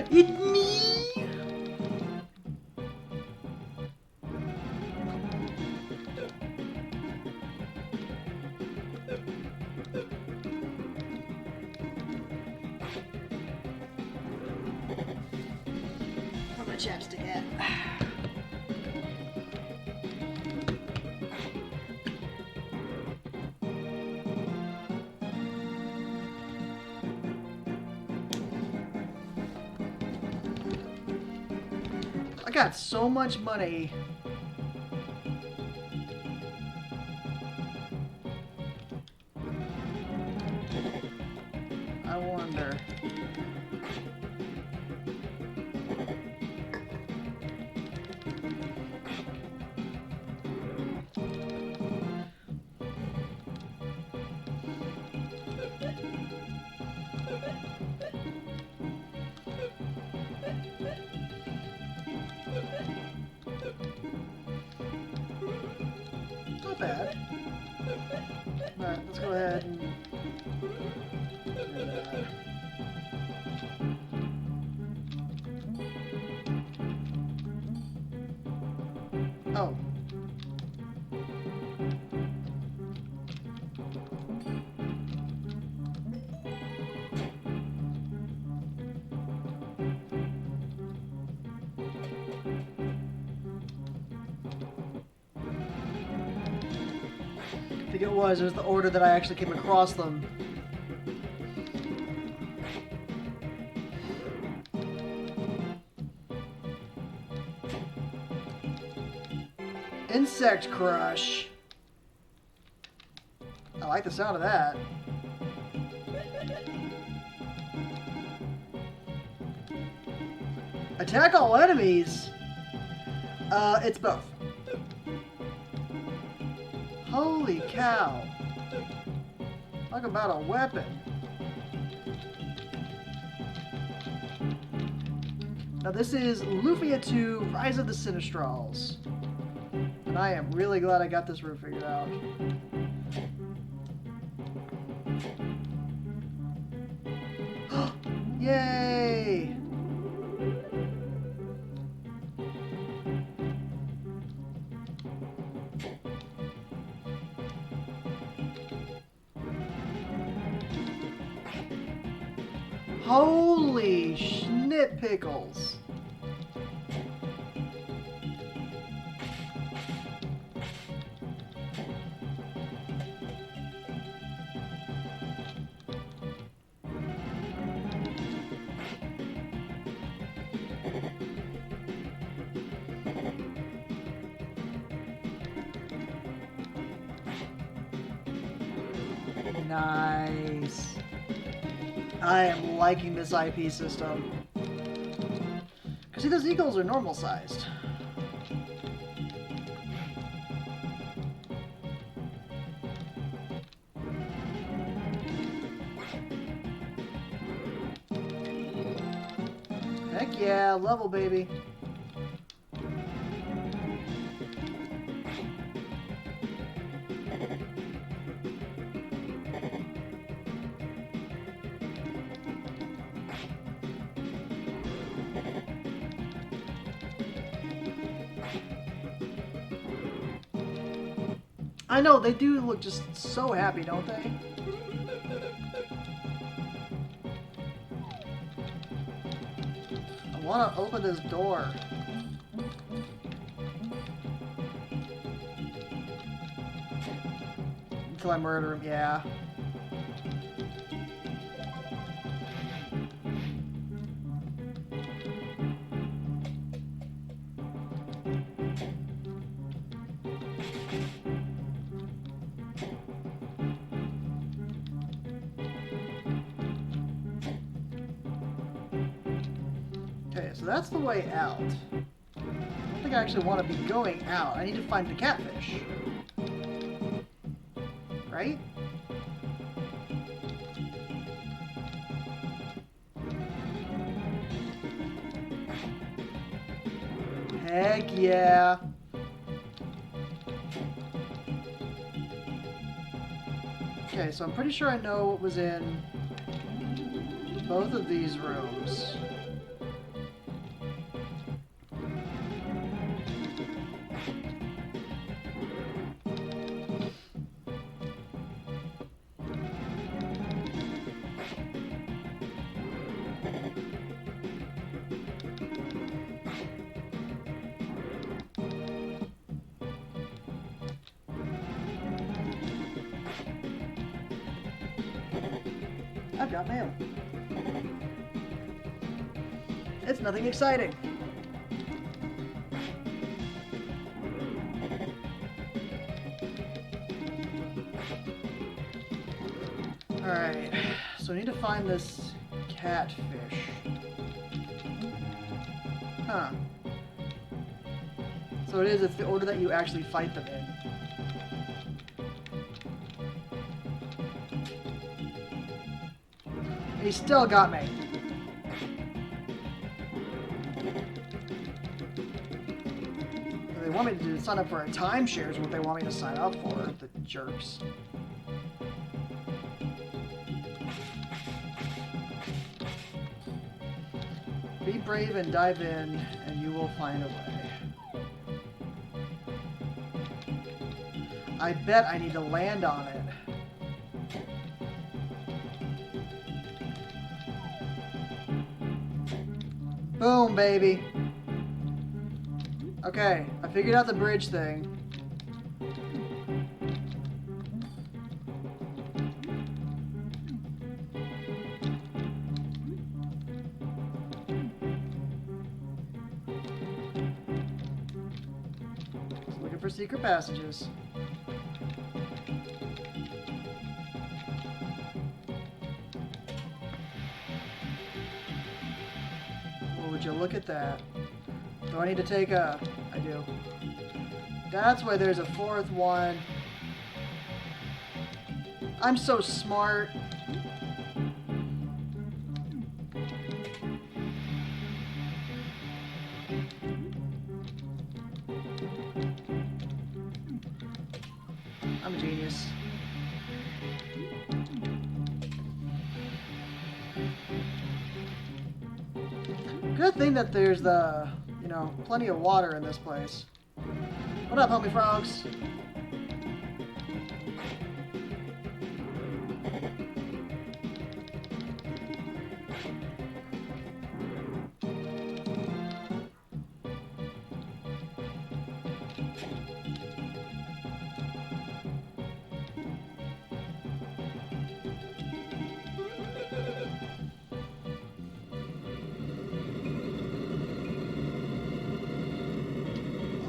It's me! Where'd my chapstick at? I got so much money. I wonder. Not bad. Alright, let's go ahead and do that. Oh. I think it was the order that I actually came across them. Insect Crush. I like the sound of that. Attack all enemies? It's both. Holy cow. Talk about a weapon. Now this is Lufia 2, Rise of the Sinistrals. And I am really glad I got this route figured out. Yay! Holy schnit pickles! Nice. I am liking this IP system. Because see, those eagles are normal sized. Heck yeah, level baby. I know, they do look just so happy, don't they? I want to open this door. Until I murder him, yeah. Okay, so that's the way out. I don't think I actually want to be going out. I need to find the catfish. Right? Heck yeah. Okay, so I'm pretty sure I know what was in both of these rooms. I've got mail. It's nothing exciting. Alright, so I need to find this catfish. Huh. So it's the order that you actually fight them in. He still got me. They want me to sign up for a timeshare is what they want me to sign up for, the jerks. Be brave and dive in, and you will find a way. I bet I need to land on it. Boom, baby. Okay, I figured out the bridge thing. Just looking for secret passages. Would you look at that? Do I need to take a... I do. That's why there's a fourth one. I'm so smart. I'm a genius. Good thing that there's the, you know, plenty of water in this place. What up, homie frogs?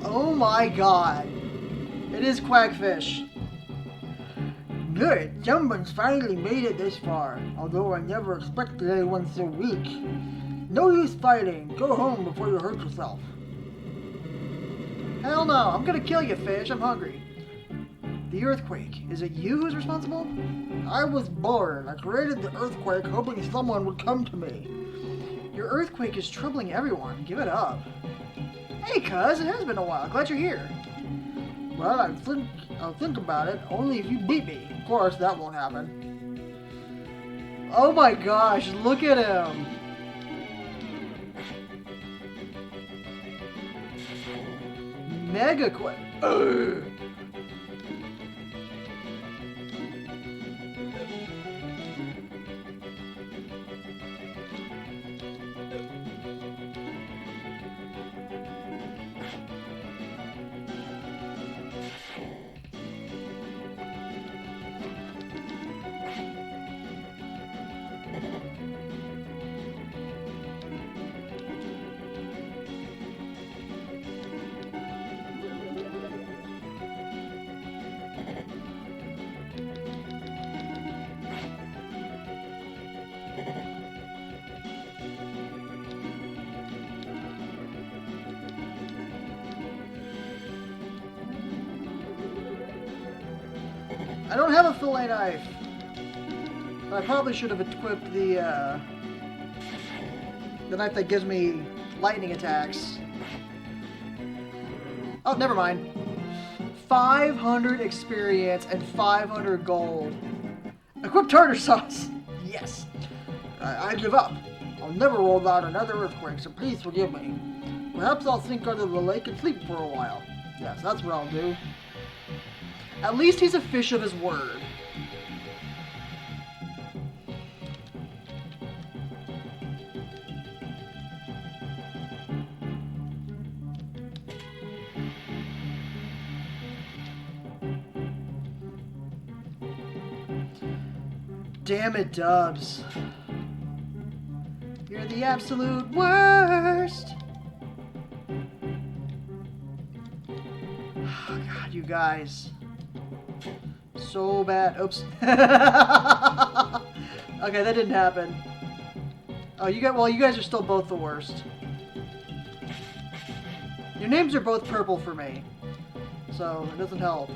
Oh my god. It is Quackfish. Good, someone's finally made it this far, although I never expected anyone so weak. No use fighting. Go home before you hurt yourself. Hell no, I'm gonna kill you, fish. I'm hungry. The earthquake. Is it you who's responsible? I was born. I created the earthquake hoping someone would come to me. Your earthquake is troubling everyone. Give it up. Hey, cuz, it has been a while. Glad you're here. Well, I'll think about it, only if you beat me. Of course, that won't happen. Oh my gosh, look at him. Mega quick. I don't have a fillet knife. But I probably should have equipped the knife that gives me lightning attacks. Oh, never mind. 500 experience and 500 gold. Equip tartar sauce. Yes. I give up. I'll never roll out another earthquake, so please forgive me. Perhaps I'll sink under the lake and sleep for a while. Yes, that's what I'll do. At least he's a fish of his word. Damn it, Dubs. You're the absolute worst. Oh, God, you guys. So bad. Oops. Okay, that didn't happen. Oh, you guys are still both the worst. Your names are both purple for me. So, it doesn't help.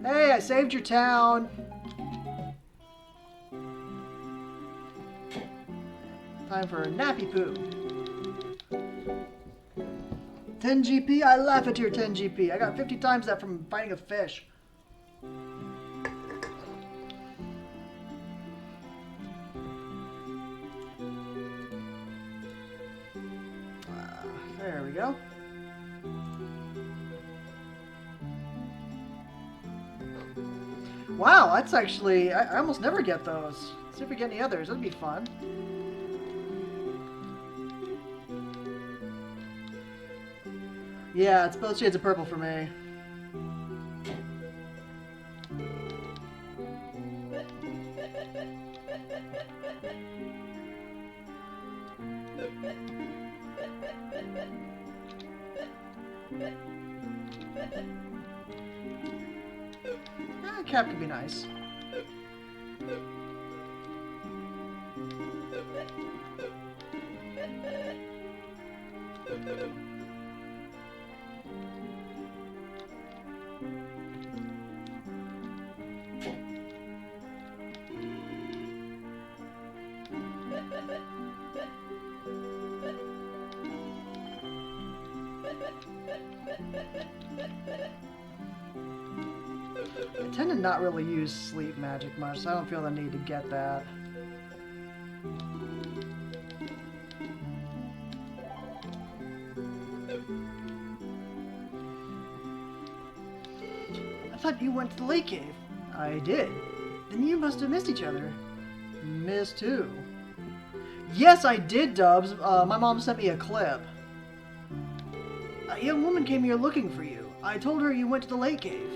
Hey, I saved your town. Time for a nappy poo. 10 GP? I laugh at your 10 GP. I got 50 times that from fighting a fish. There we go. Wow, that's actually... I almost never get those. Let's see if we get any others. That'd be fun. Yeah, it's both shades of purple for me. A cap could be nice. I tend to not really use sleep magic much, so I don't feel the need to get that. I thought you went to the lake cave. I did. Then you must have missed each other. Missed who? Yes, I did, Dubs. My mom sent me a clip. A young woman came here looking for you. I told her you went to the lake cave.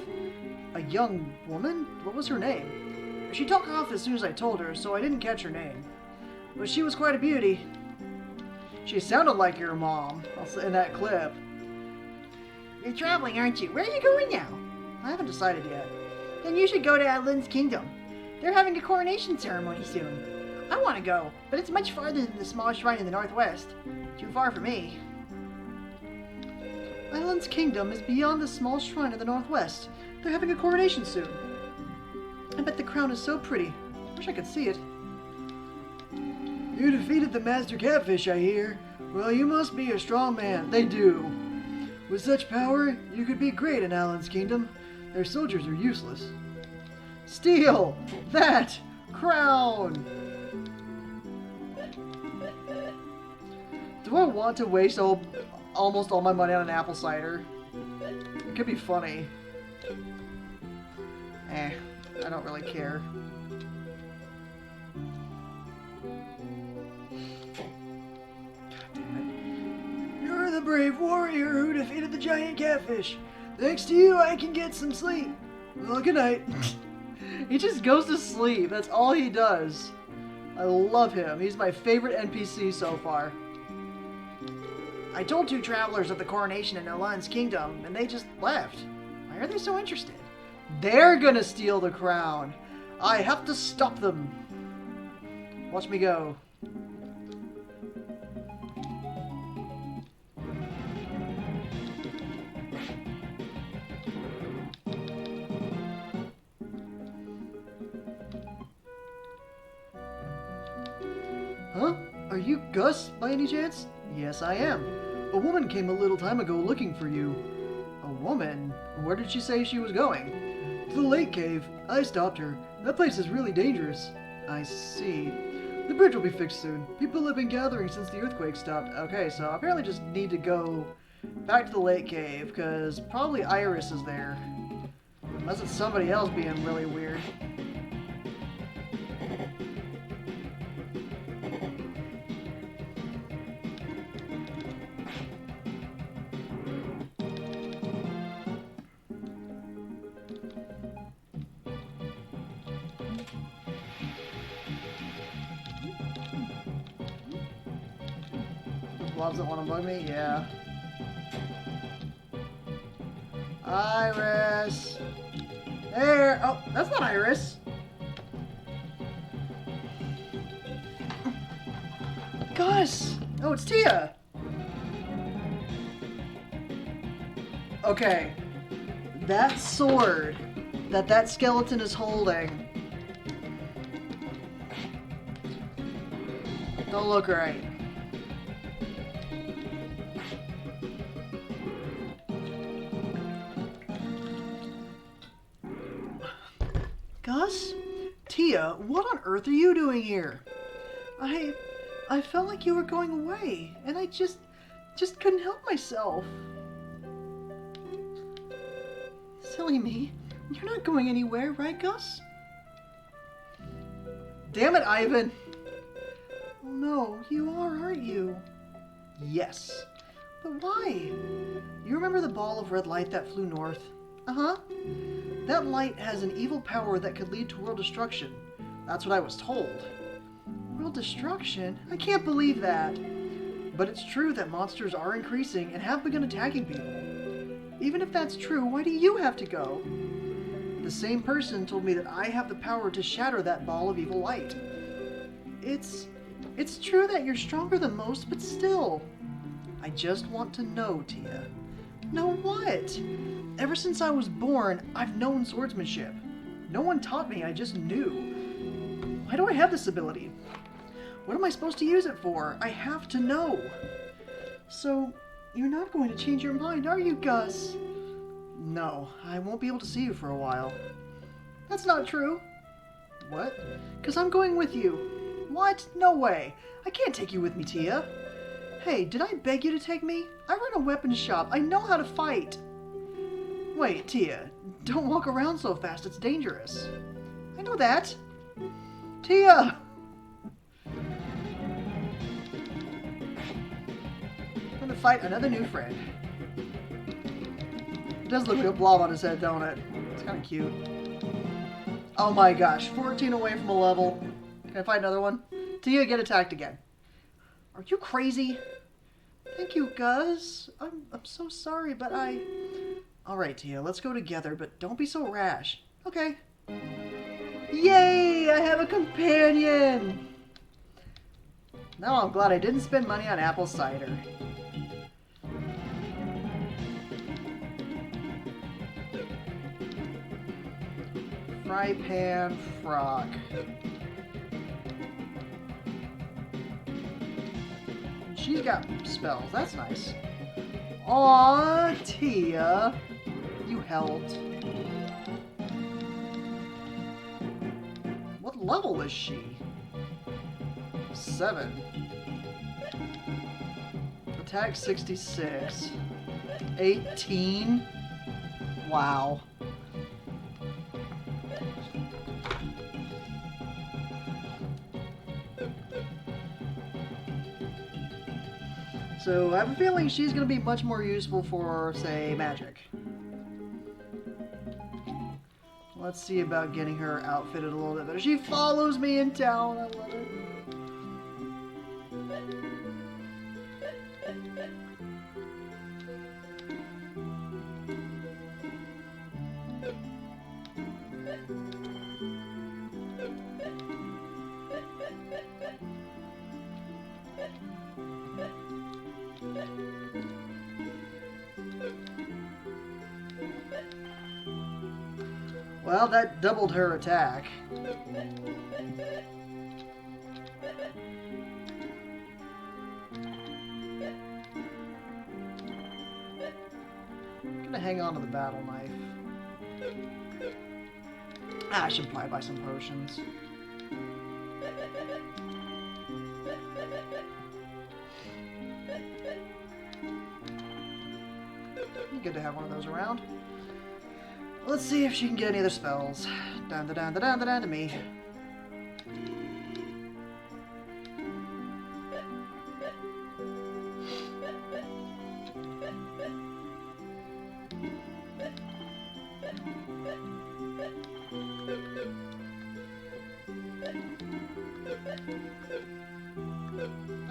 A young woman? What was her name? She took off as soon as I told her, so I didn't catch her name. But she was quite a beauty. She sounded like your mom in that clip. You're traveling, aren't you? Where are you going now? I haven't decided yet. Then you should go to Atlan's kingdom. They're having a coronation ceremony soon. I want to go, but it's much farther than the small shrine in the northwest. Too far for me. Island's kingdom is beyond the small shrine in the northwest. They're having a coronation soon. I bet the crown is so pretty. Wish I could see it. You defeated the Master Catfish, I hear. Well, you must be a strong man. They do. With such power, you could be great in Alan's kingdom. Their soldiers are useless. Steal that crown! Do I want to waste almost all my money on an apple cider? It could be funny. I don't really care. You're the brave warrior who defeated the giant catfish. Thanks to you, I can get some sleep. Well, good night. He just goes to sleep. That's all he does. I love him. He's my favorite NPC so far. I told 2 travelers of the coronation in Alan's kingdom, and they just left. Why are they so interested? They're gonna steal the crown. I have to stop them. Watch me go. Huh? Are you Gus, by any chance? Yes, I am. A woman came a little time ago looking for you. A woman? Where did she say she was going? To the lake cave. I stopped her. That place is really dangerous. I see. The bridge will be fixed soon. People have been gathering since the earthquake stopped. Okay, so I apparently just need to go back to the lake cave, because probably Iris is there. Unless it's somebody else being really weird. Loves it want to bug me? Yeah. Iris! There! Oh, that's not Iris! Gus! Oh, it's Tia! Okay. That sword that skeleton is holding don't look right. Gus? Tia, what on earth are you doing here? I felt like you were going away, and I just couldn't help myself. Silly me. You're not going anywhere, right, Gus? Damn it, Ivan! Oh no, you are, aren't you? Yes. But why? You remember the ball of red light that flew north? Uh-huh. That light has an evil power that could lead to world destruction. That's what I was told. World destruction? I can't believe that. But it's true that monsters are increasing and have begun attacking people. Even if that's true, why do you have to go? The same person told me that I have the power to shatter that ball of evil light. It's true that you're stronger than most, but still. I just want to know, Tia. Know what? Ever since I was born, I've known swordsmanship. No one taught me, I just knew. Why do I have this ability? What am I supposed to use it for? I have to know. So, you're not going to change your mind, are you, Gus? No, I won't be able to see you for a while. That's not true. What? Because I'm going with you. What? No way. I can't take you with me, Tia. Hey, did I beg you to take me? I run a weapons shop. I know how to fight. Wait, Tia, don't walk around so fast. It's dangerous. I know that. Tia! I'm gonna fight another new friend. It does look like a blob on his head, don't it? It's kind of cute. Oh my gosh, 14 away from a level. Can I fight another one? Tia, get attacked again. Are you crazy? Thank you, Gus. I'm so sorry, but I... Alright, Tia, let's go together, but don't be so rash. Okay. Yay! I have a companion! Now I'm glad I didn't spend money on apple cider. Fry pan frog. She's got spells. That's nice. Aw, Tia. You helped. What level is she? 7. Attack 66. 18. Wow. So I have a feeling she's going to be much more useful for, say, magic. Let's see about getting her outfitted a little bit better. She follows me in town. I love it. Well, that doubled her attack. I'm gonna hang on to the battle knife. I should probably buy some potions. Good to have one of those around. Let's see if she can get any other spells. Down, down, down, down to me.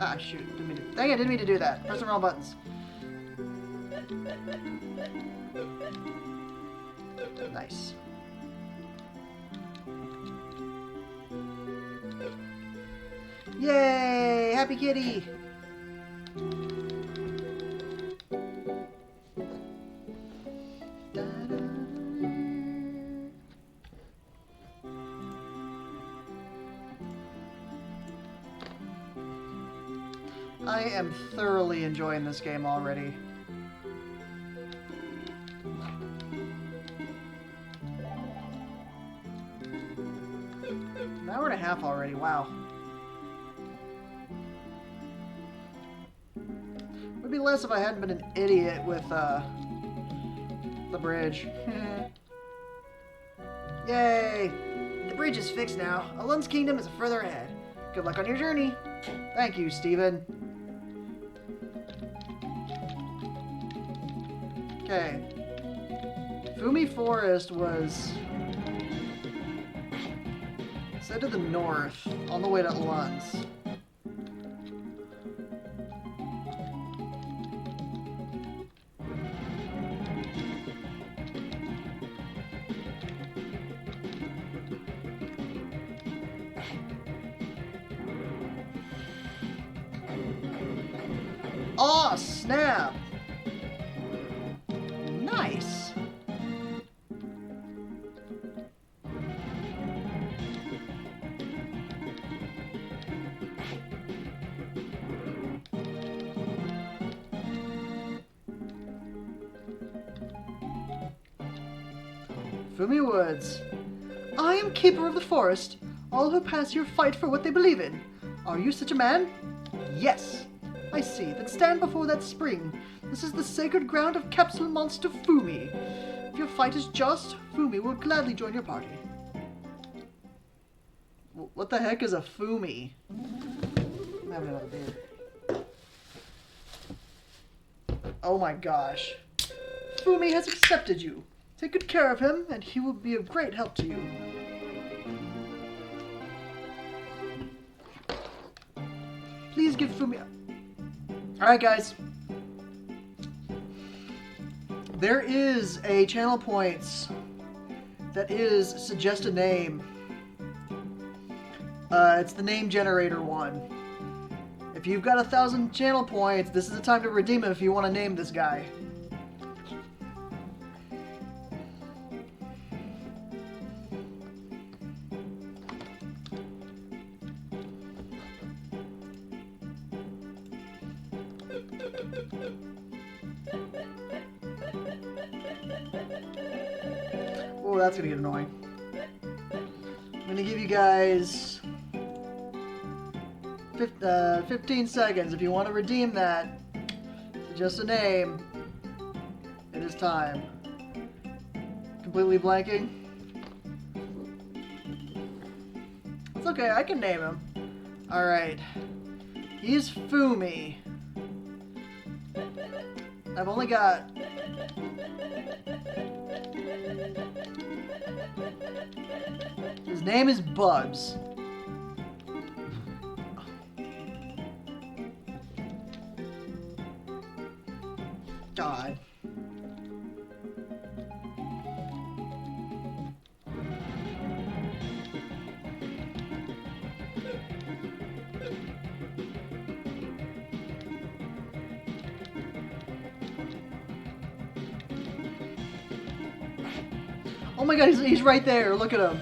Ah, shoot. Dang it, didn't mean to do that. Press the wrong buttons. Nice. Yay! Happy kitty! I am thoroughly enjoying this game already. An hour and a half already, wow. Would be less if I hadn't been an idiot with the bridge. Yay! The bridge is fixed now. Alun's kingdom is further ahead. Good luck on your journey. Thank you, Steven. Okay. Fumi Forest was set to the north, on the way to Alun's. Aw, snap! Nice! Fumi Woods. I am keeper of the forest. All who pass here fight for what they believe in. Are you such a man? Yes. I see. Then stand before that spring. This is the sacred ground of Capsule Monster Fumi. If your fight is just, Fumi will gladly join your party. What the heck is a Fumi? I'm having another beer. Oh my gosh. Fumi has accepted you. Take good care of him, and he will be of great help to you. Please give Fumi... Alright guys, There is a channel points that is suggest a name. It's the name generator one. If you've got 1,000 channel points, this is the time to redeem it if you want to name this guy. Oh, that's gonna get annoying. I'm gonna give you guys 15 seconds. If you want to redeem that, just a name. It is time. Completely blanking. It's okay, I can name him. Alright. He's Fumi. I've only got... His name is Bubs. God. Oh my god, he's right there. Look at him.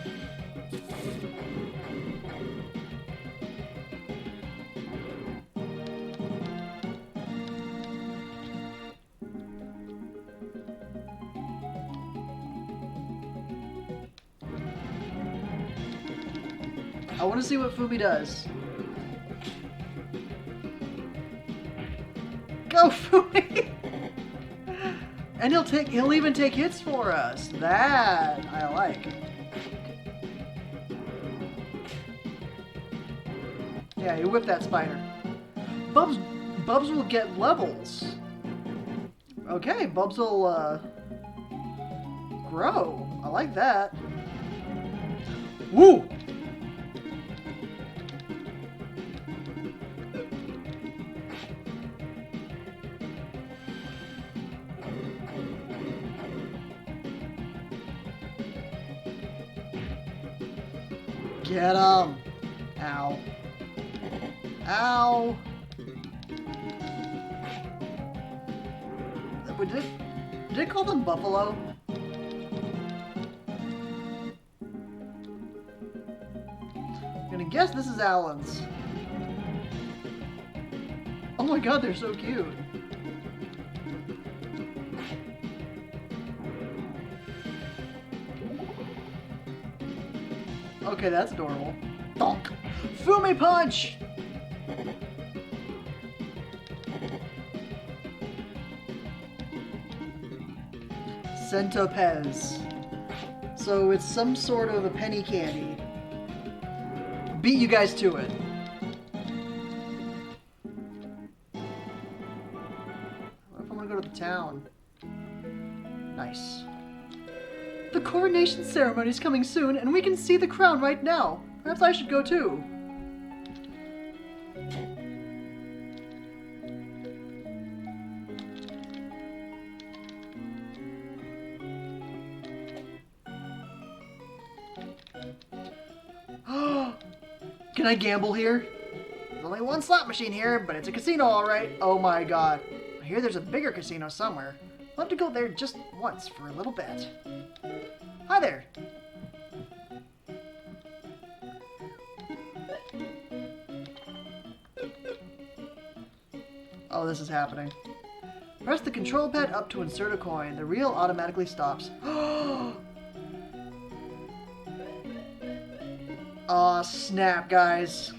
I want to see what Fumi does. Go, Fumi! And he'll even take hits for us. That I like. Yeah, you whip that spider. Bubs will get levels. Okay, Bubs will grow. I like that. Woo! Get him! Ow. Ow! Did it call them buffalo? I'm gonna guess this is Alan's. Oh my god, they're so cute. Okay, that's adorable. Donk! Fumi punch! Centopez. So it's some sort of a penny candy. Beat you guys to it. What if I want to go to the town? Nice. The coronation ceremony is coming soon, and we can see the crown right now. Perhaps I should go too. Can I gamble here? There's only one slot machine here, but it's a casino, all right. Oh my god. I hear there's a bigger casino somewhere. I'll have to go there just once for a little bit. Hi there. Oh, this is happening. Press the control pad up to insert a coin. The reel automatically stops. Aw, snap, guys.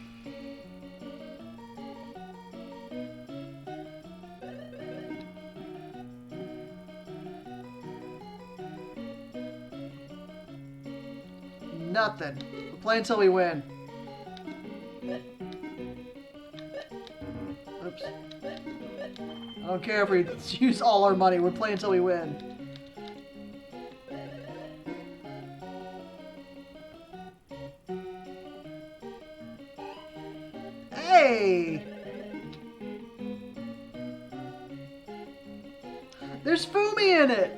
Nothing. We'll play until we win. Oops. I don't care if we use all our money. We'll play until we win. Hey! There's Fumi in it!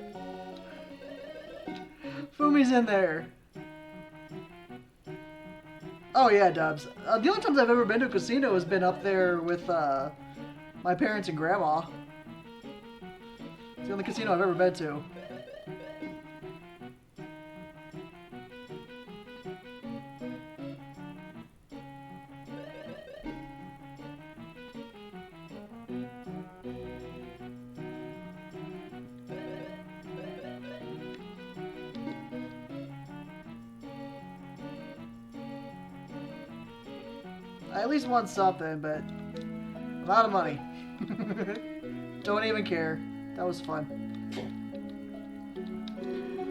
Fumi's in there. Oh yeah, Dubs. The only times I've ever been to a casino has been up there with my parents and grandma. It's the only casino I've ever been to. I at least want something, but I'm out of money. Don't even care. That was fun.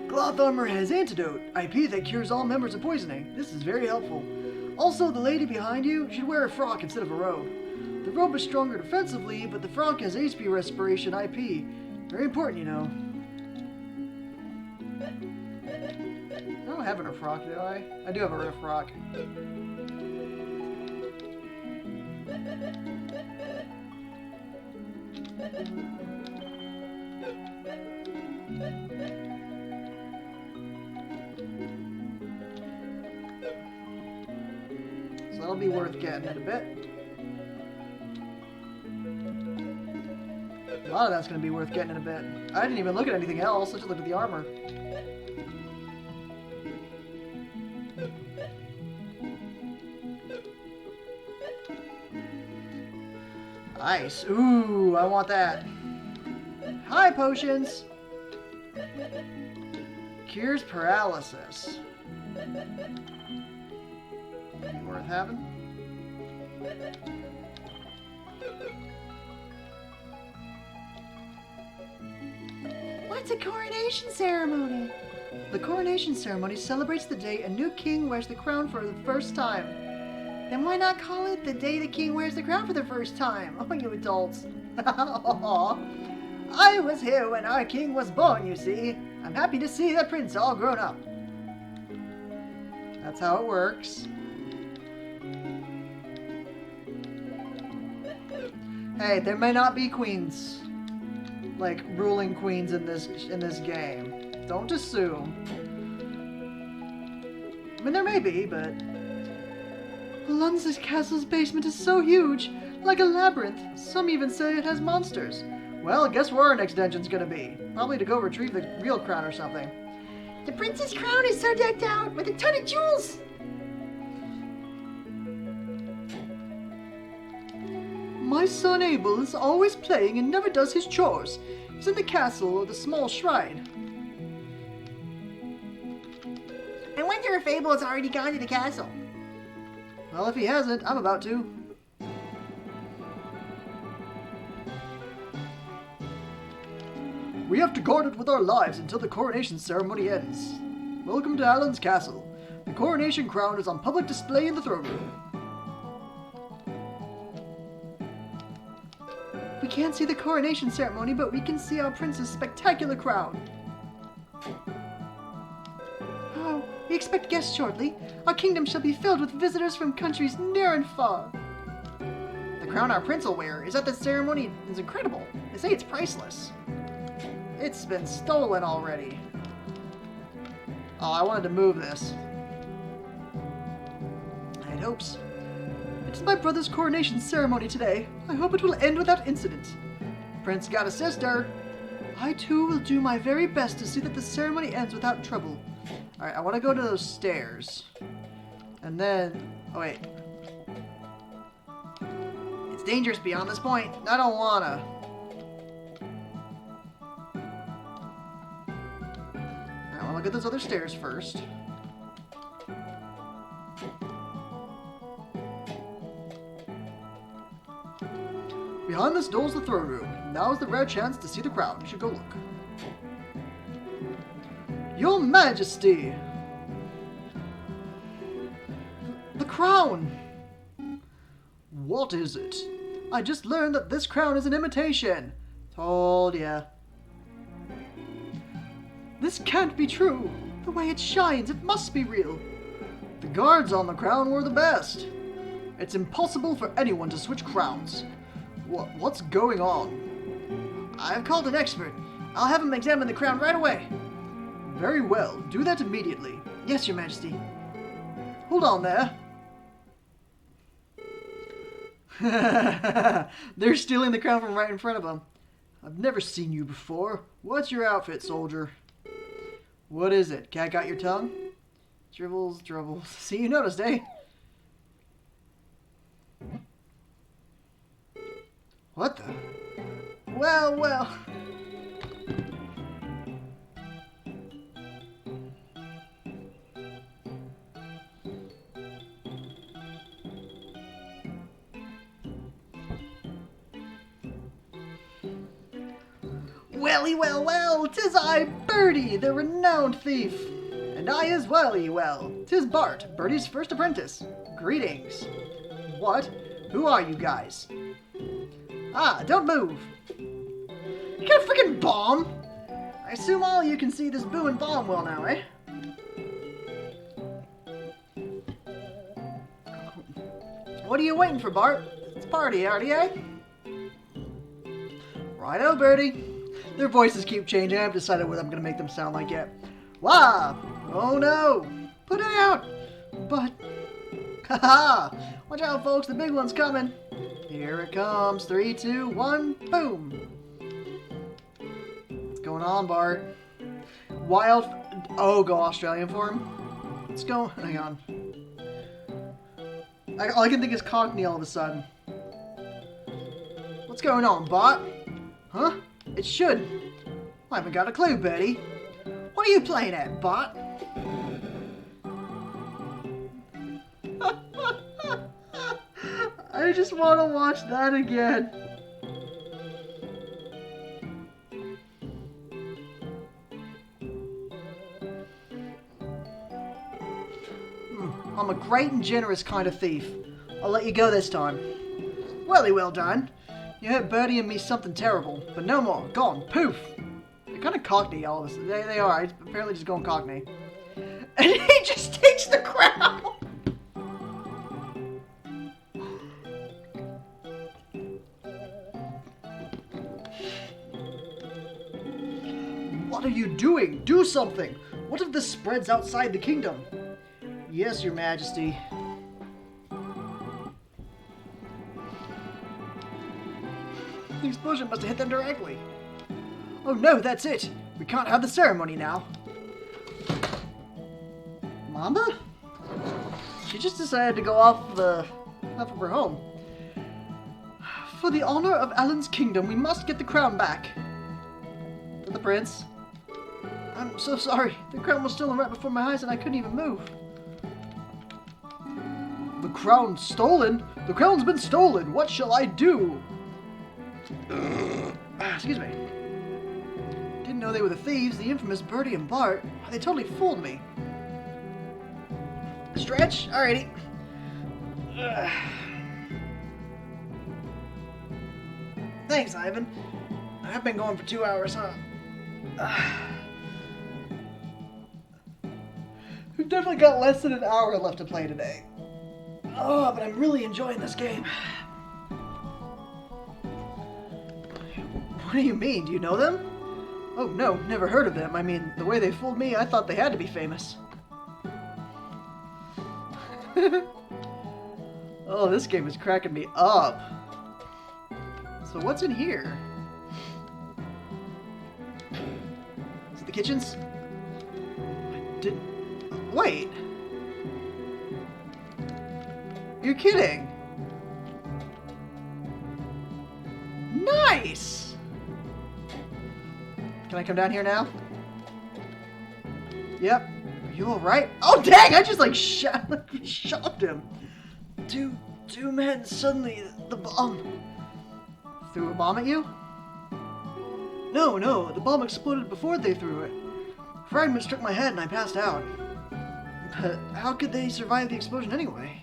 Cloth armor has antidote, IP that cures all members of poisoning. This is very helpful. Also, the lady behind you should wear a frock instead of a robe. The robe is stronger defensively, but the frock has HP respiration IP. Very important, you know. I don't have a frock, do I? I do have a frock. So that'll be worth getting in a bit. A lot of that's going to be worth getting in a bit. I didn't even look at anything else. I just looked at the armor. Ice. Ooh, I want that. Hi, potions. Cures paralysis. Be worth having. What's a coronation ceremony? The coronation ceremony celebrates the day a new king wears the crown for the first time. Then why not call it the day the king wears the crown for the first time? Oh, you adults. I was here when our king was born, you see. I'm happy to see that prince all grown up. That's how it works. Hey, there may not be queens, like ruling queens in this game. Don't assume. I mean, there may be, but Alonza's castle's basement is so huge, like a labyrinth. Some even say it has monsters. Well, guess where our next dungeon's gonna be? Probably to go retrieve the real crown or something. The prince's crown is so decked out with a ton of jewels. My son Abel is always playing and never does his chores. He's in the castle or the small shrine. I wonder if Abel has already gone to the castle. Well, if he hasn't, I'm about to. We have to guard it with our lives until the coronation ceremony ends. Welcome to Alan's castle. The coronation crown is on public display in the throne room. We can't see the coronation ceremony, but we can see our prince's spectacular crown. Oh, we expect guests shortly. Our kingdom shall be filled with visitors from countries near and far. The crown our prince will wear is at the ceremony is incredible. They say it's priceless. It's been stolen already. Oh, I wanted to move this. I had hopes. It's my brother's coronation ceremony today. I hope it will end without incident. Prince got a sister. I too will do my very best to see that the ceremony ends without trouble. Alright, I want to go to those stairs. And then... Oh, wait. It's dangerous beyond this point. I don't wanna. Alright, I want to look at those other stairs first. Behind this door is the throne room. Now is the rare chance to see the crown. You should go look. Your Majesty! The crown! What is it? I just learned that this crown is an imitation. Told ya. This can't be true. The way it shines, it must be real. The guards on the crown were the best. It's impossible for anyone to switch crowns. What's going on? I've called an expert. I'll have him examine the crown right away. Very well. Do that immediately. Yes, Your Majesty. Hold on there. They're stealing the crown from right in front of them. I've never seen you before. What's your outfit, soldier? What is it? Cat got your tongue? Dribbles, dribbles. See, you noticed, eh? What the? Well, well. Welly, well, well, 'tis I, Birdie, the renowned thief. And I as welly, well, 'tis Bart, Birdie's first apprentice. Greetings. What? Who are you guys? Ah, don't move. You got a freaking bomb? I assume all you can see this boo and bomb well now, eh? What are you waiting for, Bart? It's party, arty, eh? Righto, Birdie. Their voices keep changing. I haven't decided what I'm going to make them sound like yet. Wah! Oh no! Put it out! But... Haha! Watch out, folks. The big one's coming. Here it comes. 3, 2, 1, boom! What's going on, Bart? Wild... Oh, go Australian for him? What's going... Hang on. All I can think is Cockney all of a sudden. What's going on, Bart? Huh? It should. I haven't got a clue, Betty. What are you playing at, Bart? I just want to watch that again. I'm a great and generous kind of thief. I'll let you go this time. Welly well done. You hurt Birdie and me something terrible, but no more. Gone. Poof. They're kind of Cockney, all of us. They are. He's apparently just going Cockney. And he just takes the crown. What are you doing? Do something. What if this spreads outside the kingdom? Yes, Your Majesty. The explosion must have hit them directly. Oh no, that's it. We can't have the ceremony now. Mamba? She just decided to go off of her home. For the honor of Alan's kingdom, we must get the crown back. To the prince. I'm so sorry. The crown was stolen right before my eyes and I couldn't even move. The crown stolen? The crown's been stolen. What shall I do? Excuse me. Didn't know they were the thieves, the infamous Birdie and Bart. They totally fooled me. Stretch? Alrighty. Thanks, Ivan. I've been going for 2 hours, huh? We've definitely got less than an hour left to play today. Oh, but I'm really enjoying this game. What do you mean? Do you know them? Oh, no, never heard of them. I mean, the way they fooled me, I thought they had to be famous. Oh, this game is cracking me up. So what's in here? Is it the kitchens? Wait. You're kidding. Nice! Can I come down here now? Yep. Are you alright? Oh dang! I just like shoved him. Two men suddenly the bomb threw a bomb at you? No, the bomb exploded before they threw it. Fragments struck my head and I passed out. But how could they survive the explosion anyway?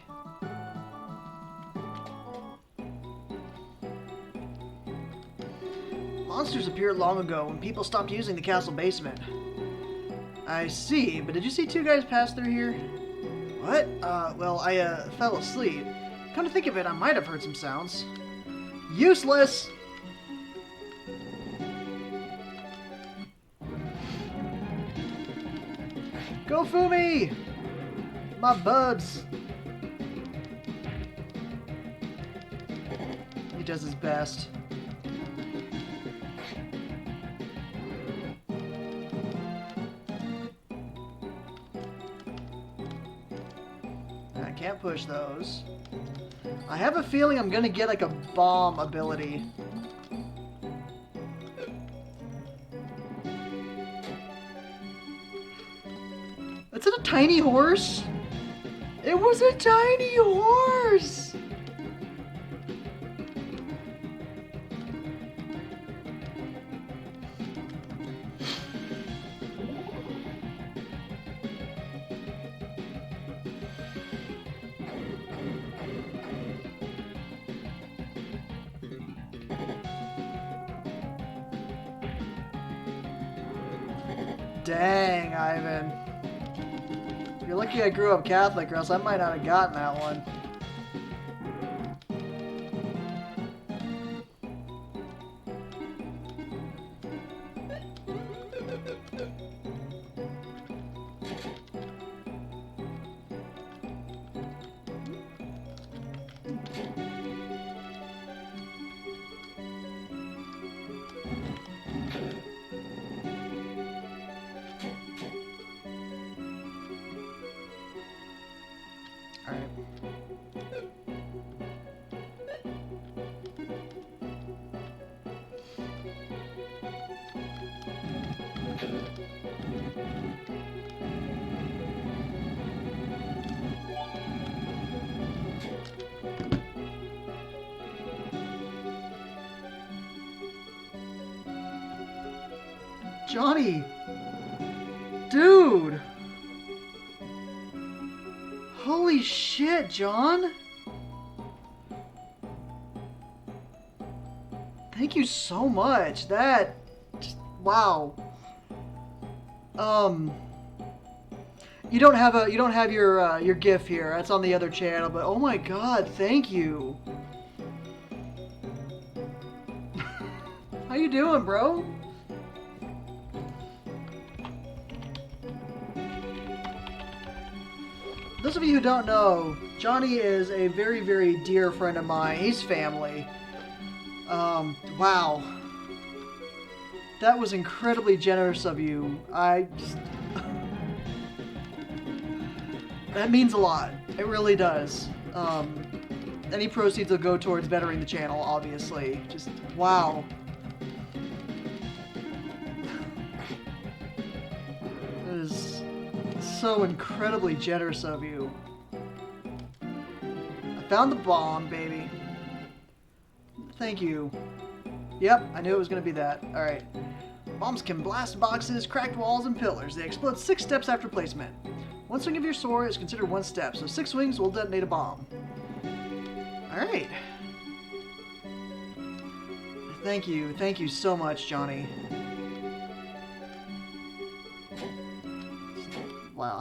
Monsters appeared long ago when people stopped using the castle basement. I see, but did you see 2 guys pass through here? What? Well, I fell asleep. Come to think of it, I might have heard some sounds. Useless! Go Fumi! My buds. He does his best. I can't push those. I have a feeling I'm gonna get like a bomb ability. Is it a tiny horse? It was a tiny horse! Dang, Ivan. You're lucky I grew up Catholic, or else I might not have gotten that one. Johnny! Dude! Holy shit, John! Thank you so much. That... wow. You don't have your GIF here. That's on the other channel, but oh my god, thank you. How you doing, bro? Those of you who don't know, Johnny is a very, very dear friend of mine. He's family. Wow. That was incredibly generous of you. That means a lot. It really does. Any proceeds will go towards bettering the channel, obviously. Just, wow. That is so incredibly generous of you. I found the bomb, baby. Thank you. Yep, I knew it was going to be that. Alright. Bombs can blast boxes, crack walls, and pillars. They explode 6 steps after placement. One swing of your sword is considered 1 step, so 6 swings will detonate a bomb. Alright. Thank you so much, Johnny. Wow,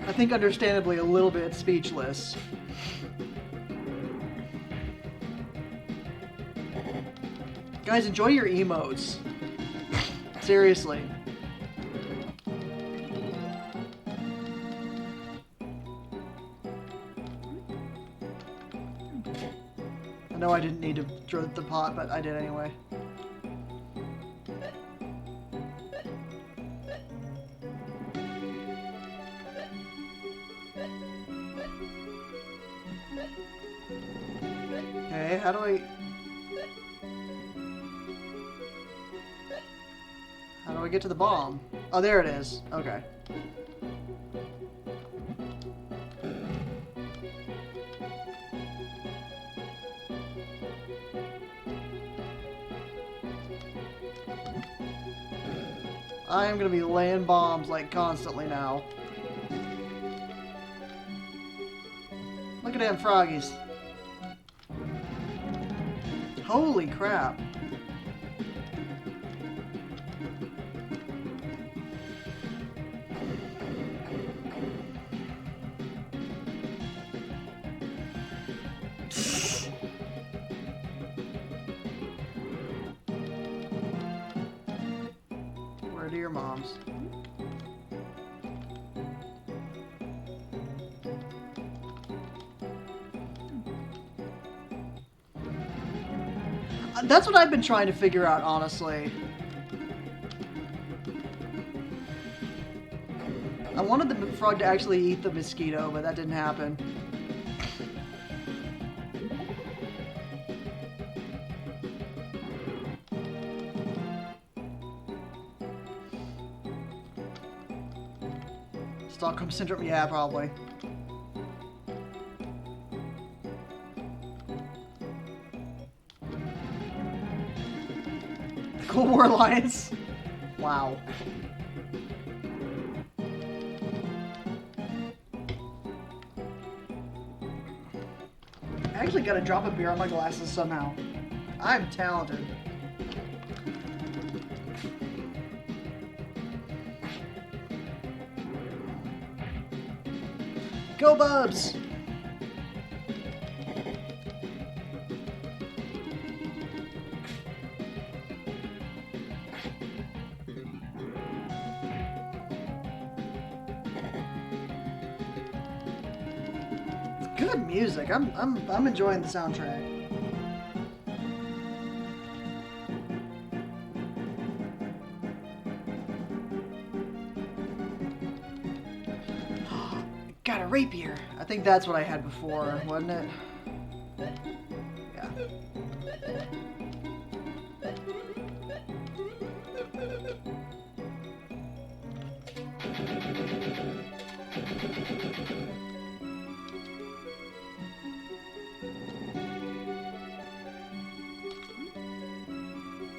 I think understandably a little bit speechless. Guys, enjoy your emotes. Seriously. I know I didn't need to throw the pot, but I did anyway. Okay, how do I get to the bomb? Oh, there it is. Okay. I am gonna be laying bombs like constantly now. Look at them froggies. Holy crap. Where are your moms? That's what I've been trying to figure out, honestly. I wanted the frog to actually eat the mosquito, but that didn't happen. Stockholm Syndrome? Yeah, probably. Cold War Alliance? Wow. I actually got a drop of beer on my glasses somehow. I'm talented. Go Bubs! Good music. I'm enjoying the soundtrack. Got a rapier. I think that's what I had before, wasn't it? Yeah.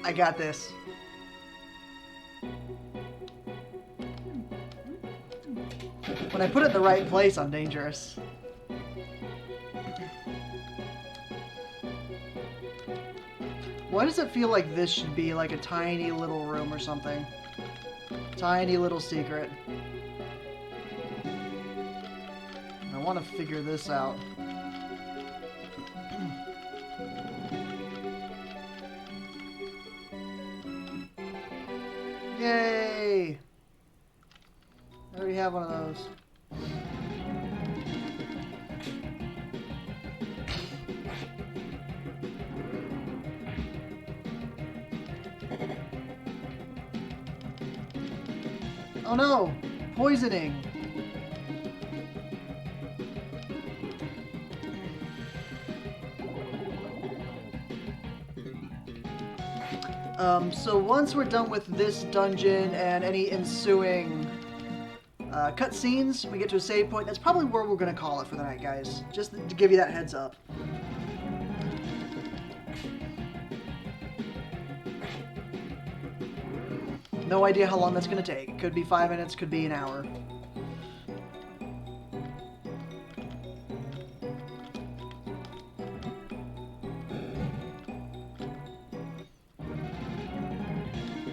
I got this. When I put it in the right place, I'm dangerous. Why does it feel like this should be like a tiny little room or something? Tiny little secret. I want to figure this out. Yay! I already have one of those. Oh no! Poisoning! So once we're done with this dungeon and any ensuing cutscenes, we get to a save point. That's probably where we're going to call it for the night, guys. Just to give you that heads up. No idea how long that's going to take. Could be 5 minutes, could be an hour.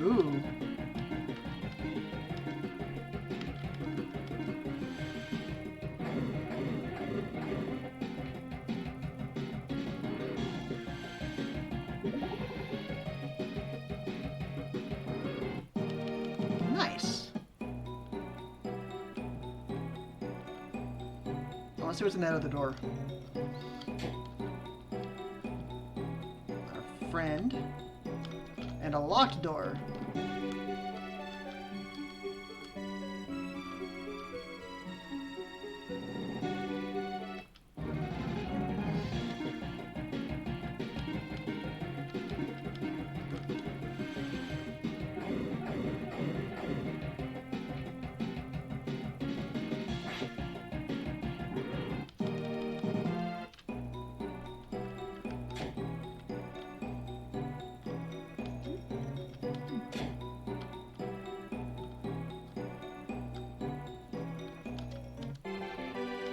Ooh. Nice. I want to see what's in that other door. Our friend. And a locked door.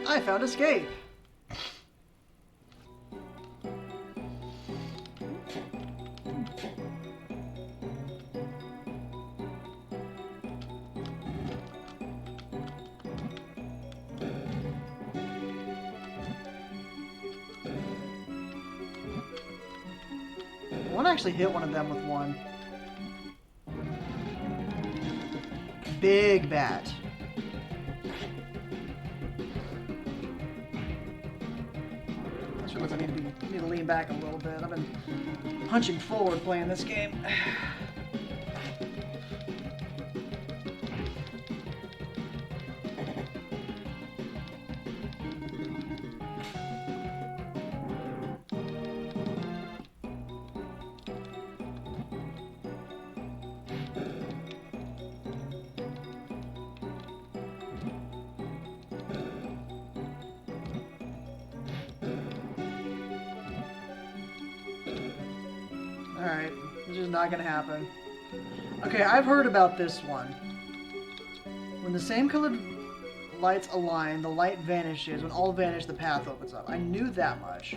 I found escape. I want to actually hit one of them with one. Big bat. Just realized I need to lean back a little bit. I've been punching forward playing this game. Alright, this is not gonna happen. Okay, I've heard about this one. When the same colored lights align, the light vanishes. When all vanish, the path opens up. I knew that much.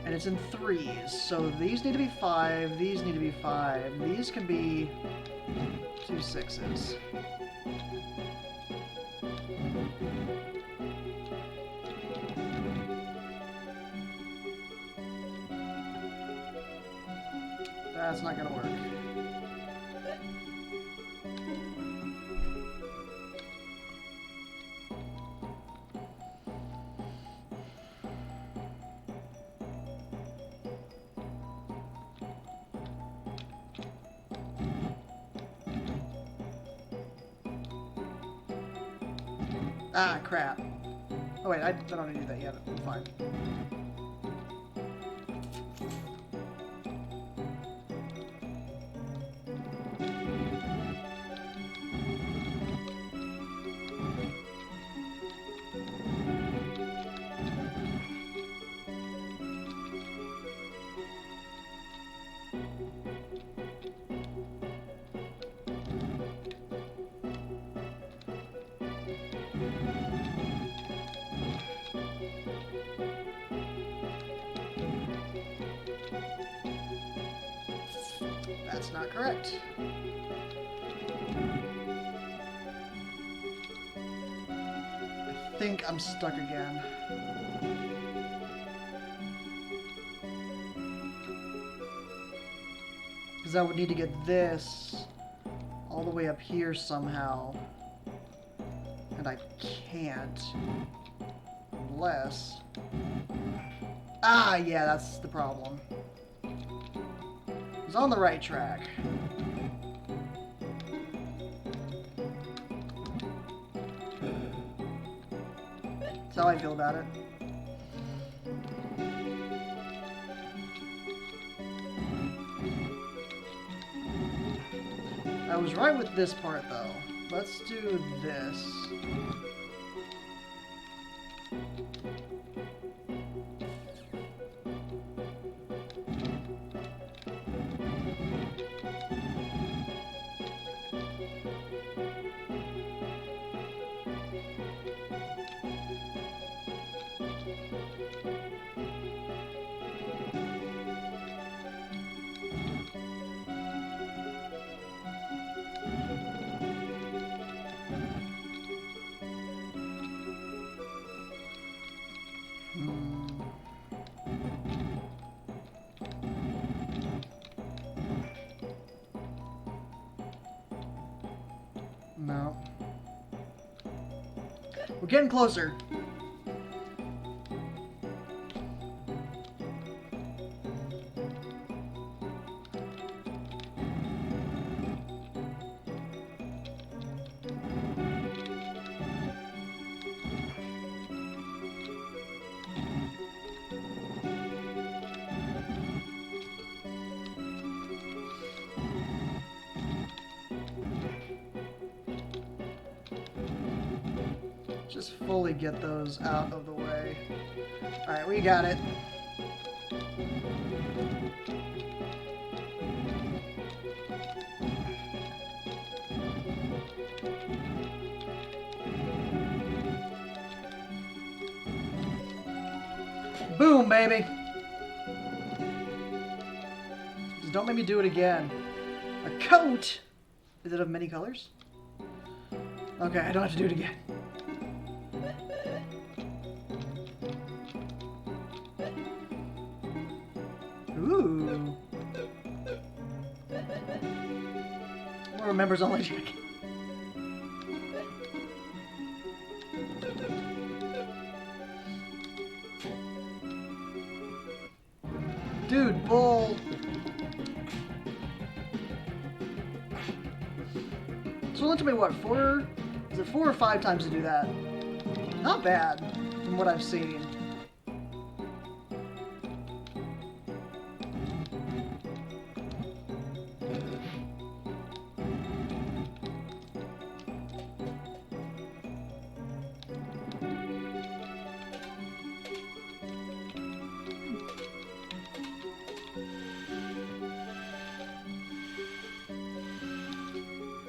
And it's in threes, so these need to be 5, these need to be 5, these can be 2 6s. That's not gonna work. Ah, crap. Oh wait, I don't need to do that yet. I'm fine. That's not correct. I think I'm stuck again. Because I would need to get this all the way up here somehow. And I can't. Unless... Ah, yeah, that's the problem. He's on the right track. That's how I feel about it. I was right with this part, though. Let's do this. No. We're getting closer. Just fully get those out of the way. Alright, we got it. Boom, baby! Just don't make me do it again. A coat! Is it of many colors? Okay, I don't have to do it again. Ooh. More members only check. Dude, bull. So it took me, what, is it 4 or 5 times to do that? Not bad, from what I've seen.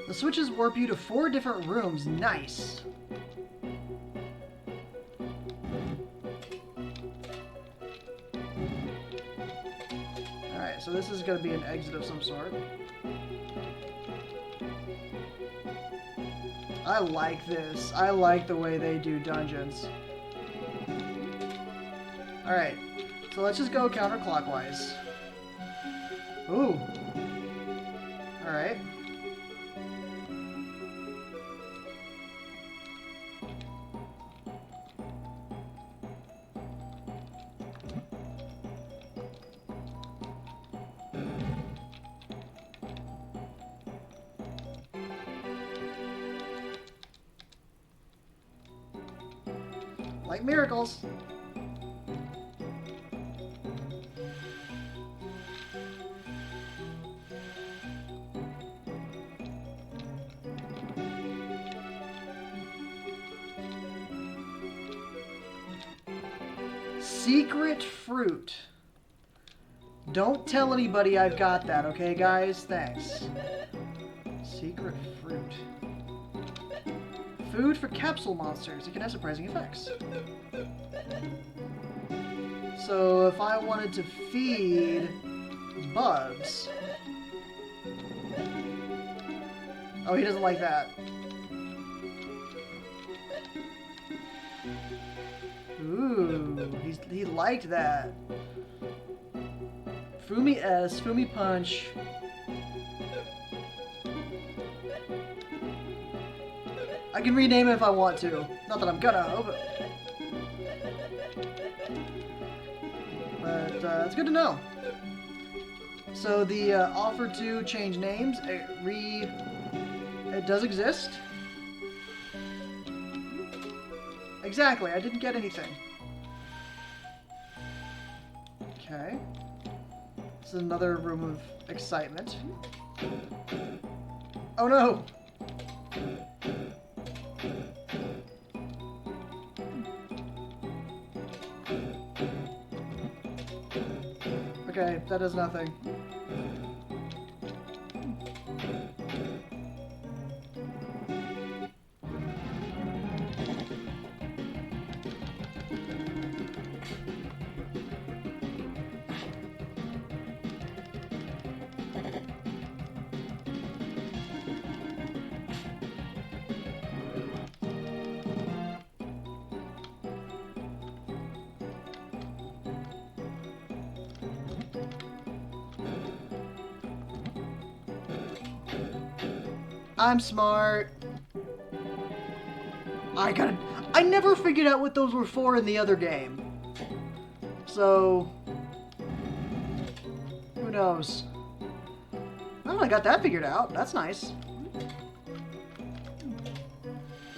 The switches warp you to 4 different rooms. Nice. Alright, so this is going to be an exit of some sort. I like this. I like the way they do dungeons. Alright, so let's just go counterclockwise. Ooh. Alright. Like miracles. Secret fruit. Don't tell anybody I've got that, okay, guys? Thanks. Secret fruit. Food for capsule monsters. It can have surprising effects. So if I wanted to feed bugs... Oh, he doesn't like that. Ooh, he liked that. Fumi S, Fumi Punch. I can rename it if I want to. Not that I'm gonna, but it's good to know. So the offer to change names, it does exist. Exactly, I didn't get anything. Okay. This is another room of excitement. Oh no! Okay, that does nothing. I'm smart. I never figured out what those were for in the other game. So, who knows? Oh, I got that figured out. That's nice.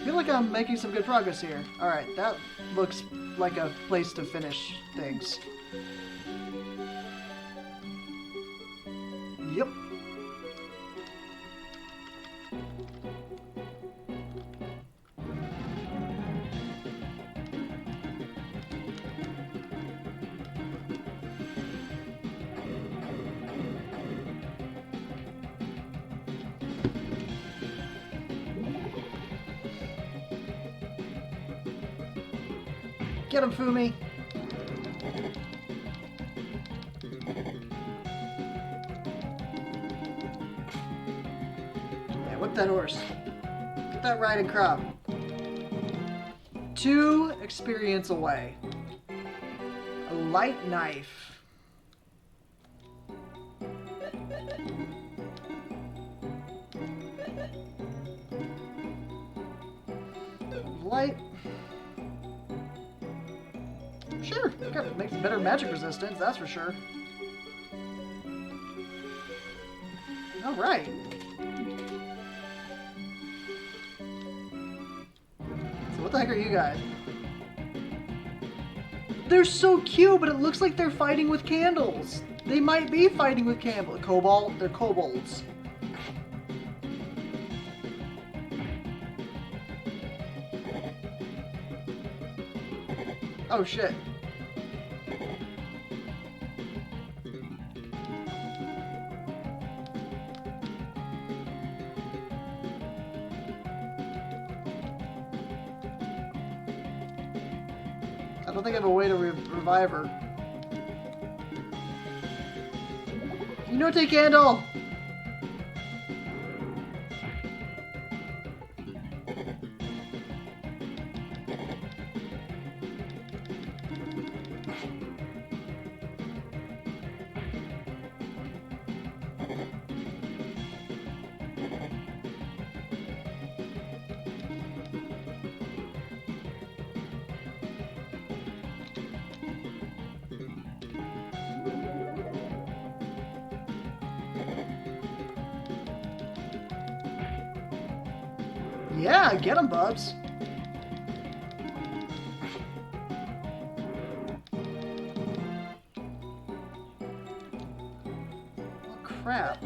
I feel like I'm making some good progress here. Alright, that looks like a place to finish things. Yep. Get him, Fumi! Yeah, whip that horse. Get that riding crop. 2 experience away. A light knife. Light. Sure, makes better magic resistance, that's for sure. All right. So what the heck are you guys? They're so cute, but it looks like they're fighting with candles. They might be fighting with cobalt. They're kobolds. Oh shit. I don't think I have a way to revive her. You know, take candle! Yeah, get him, Bubs. Oh, crap.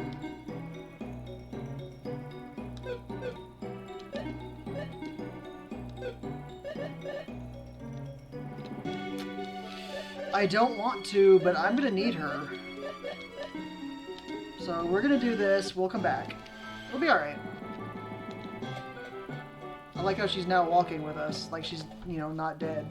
I don't want to, but I'm gonna need her. So we're gonna do this. We'll come back. We'll be alright. I like how she's now walking with us, like she's, you know, not dead.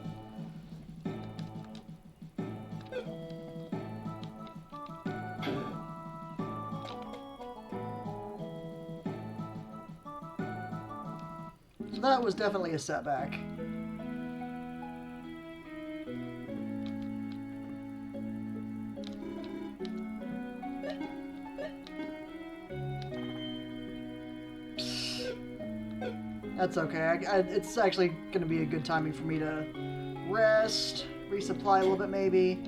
So that was definitely a setback. That's okay. It's actually going to be a good timing for me to rest, resupply a little bit maybe.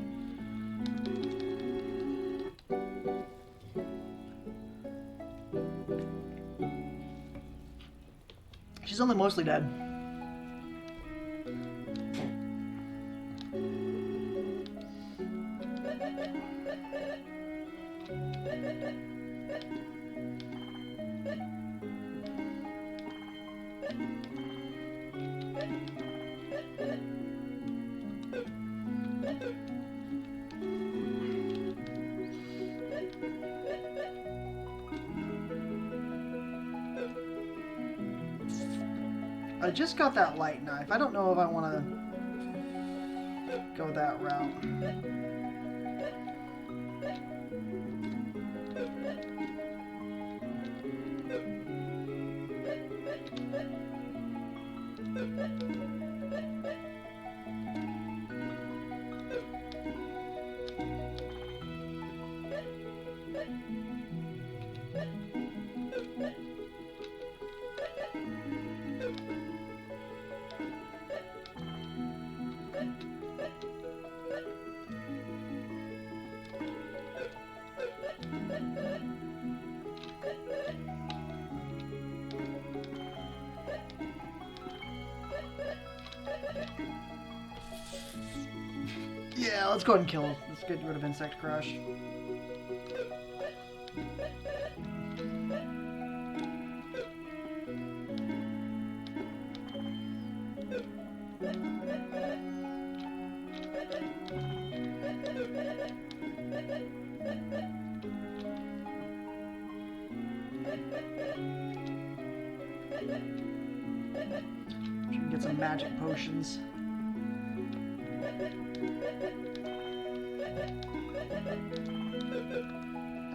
She's only mostly dead. I just got that light knife. I don't know if I want to go that route. Yeah, let's go ahead and kill him. Let's get rid of Insect Crush. We can get some magic potions.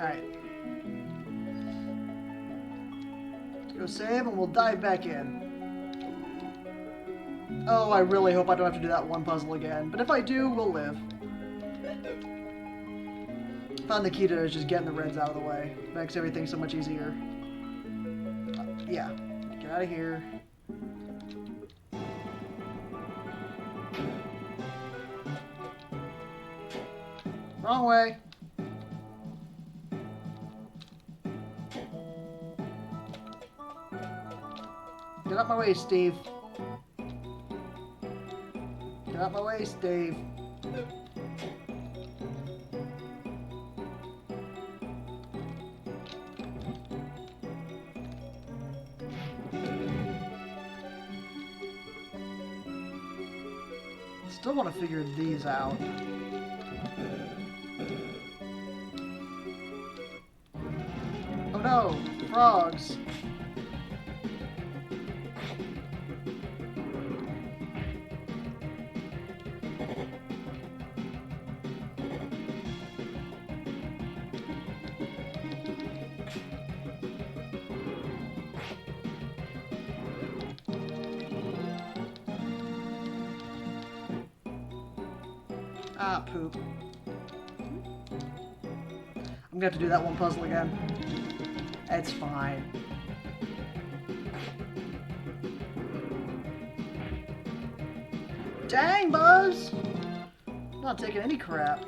Alright. Let's go save and we'll dive back in. Oh, I really hope I don't have to do that one puzzle again. But if I do, we'll live. Found the key to just getting the reds out of the way. Makes everything so much easier. Yeah. Get out of here. Wrong way. Get out my way, Steve. Get out my way, Steve. Still want to figure these out. Oh no, frogs. Ah, poop. I'm gonna have to do that one puzzle again. It's fine. Dang, Buzz! Not taking any crap.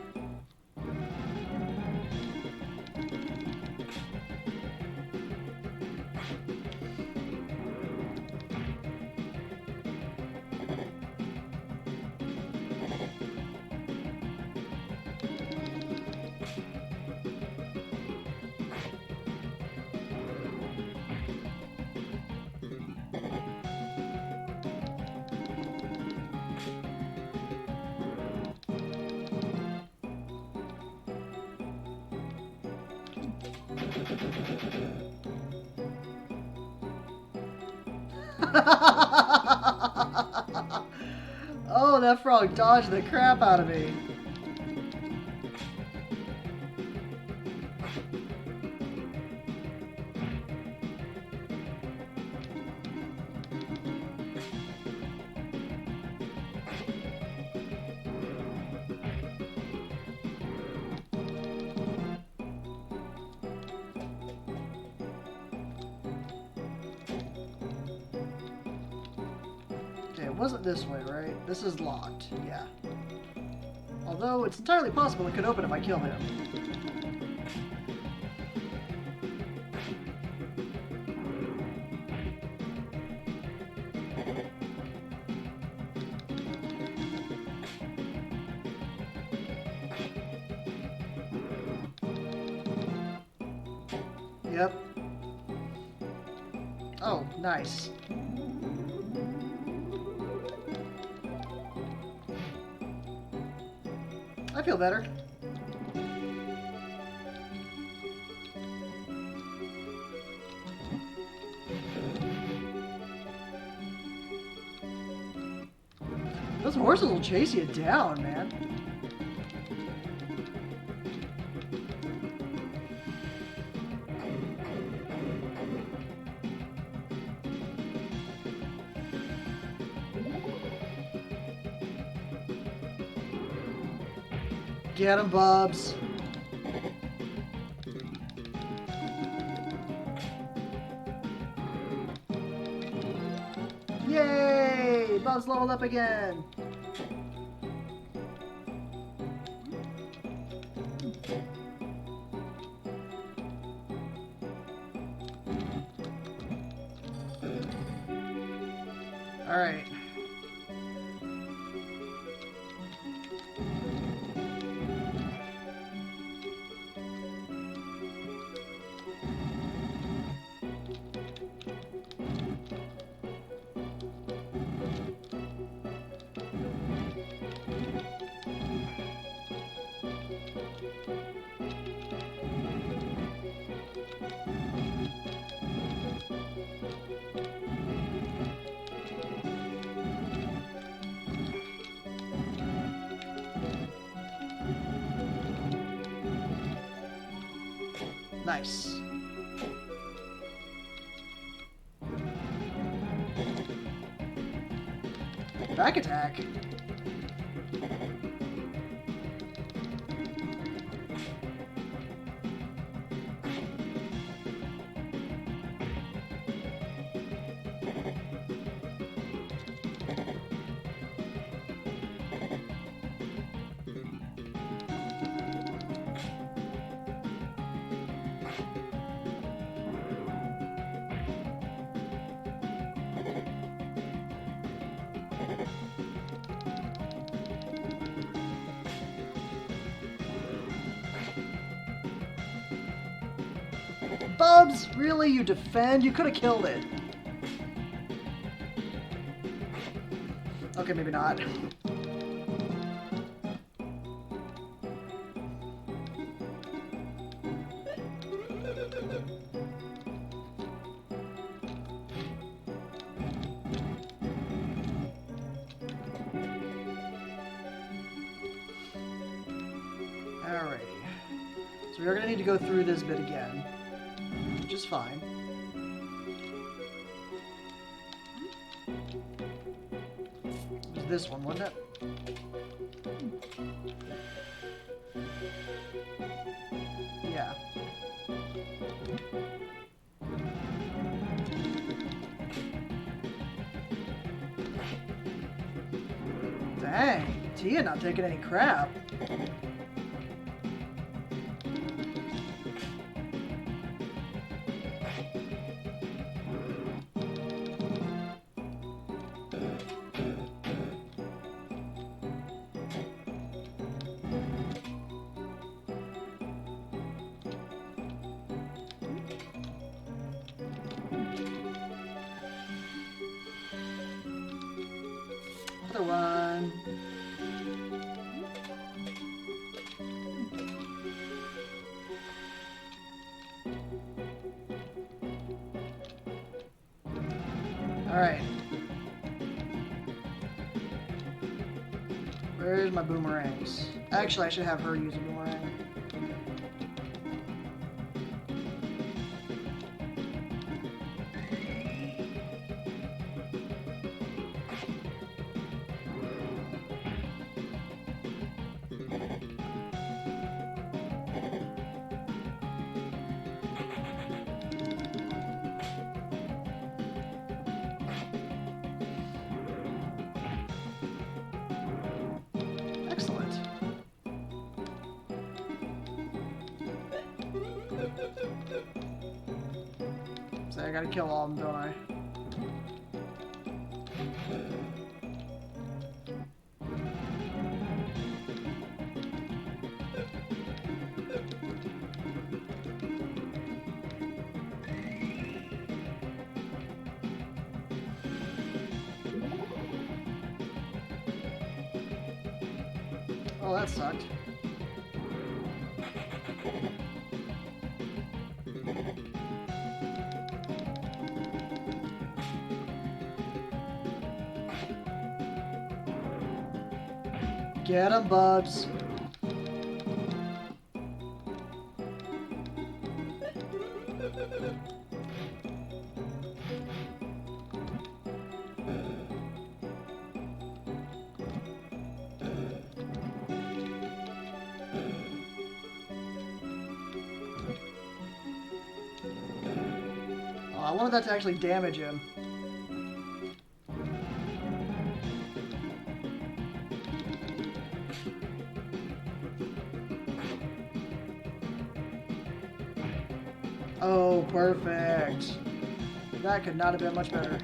Oh, that frog dodged the crap out of me. It wasn't this way, right? This is locked, yeah. Although, it's entirely possible it could open if I kill him. Yep. Oh, nice. I feel better. Those horses will chase you down, man. Get him, Bubs. Yay! Bubs leveled up again. All right. Nice. Back attack. Bubs? Really? You defend? You could have killed it. Okay, maybe not. Alrighty. So we're gonna need to go through this bit again, which is fine. It was this one, wasn't it? Yeah. Dang, Tia not taking any crap. Another one. Alright. Where's my boomerangs? Actually, I should have her use a boomerang. Excellent. So I gotta kill all of them, don't I? Oh, that sucked. Get 'em, Bubs. Oh, I wanted that to actually damage him. Oh, perfect. That could not have been much better.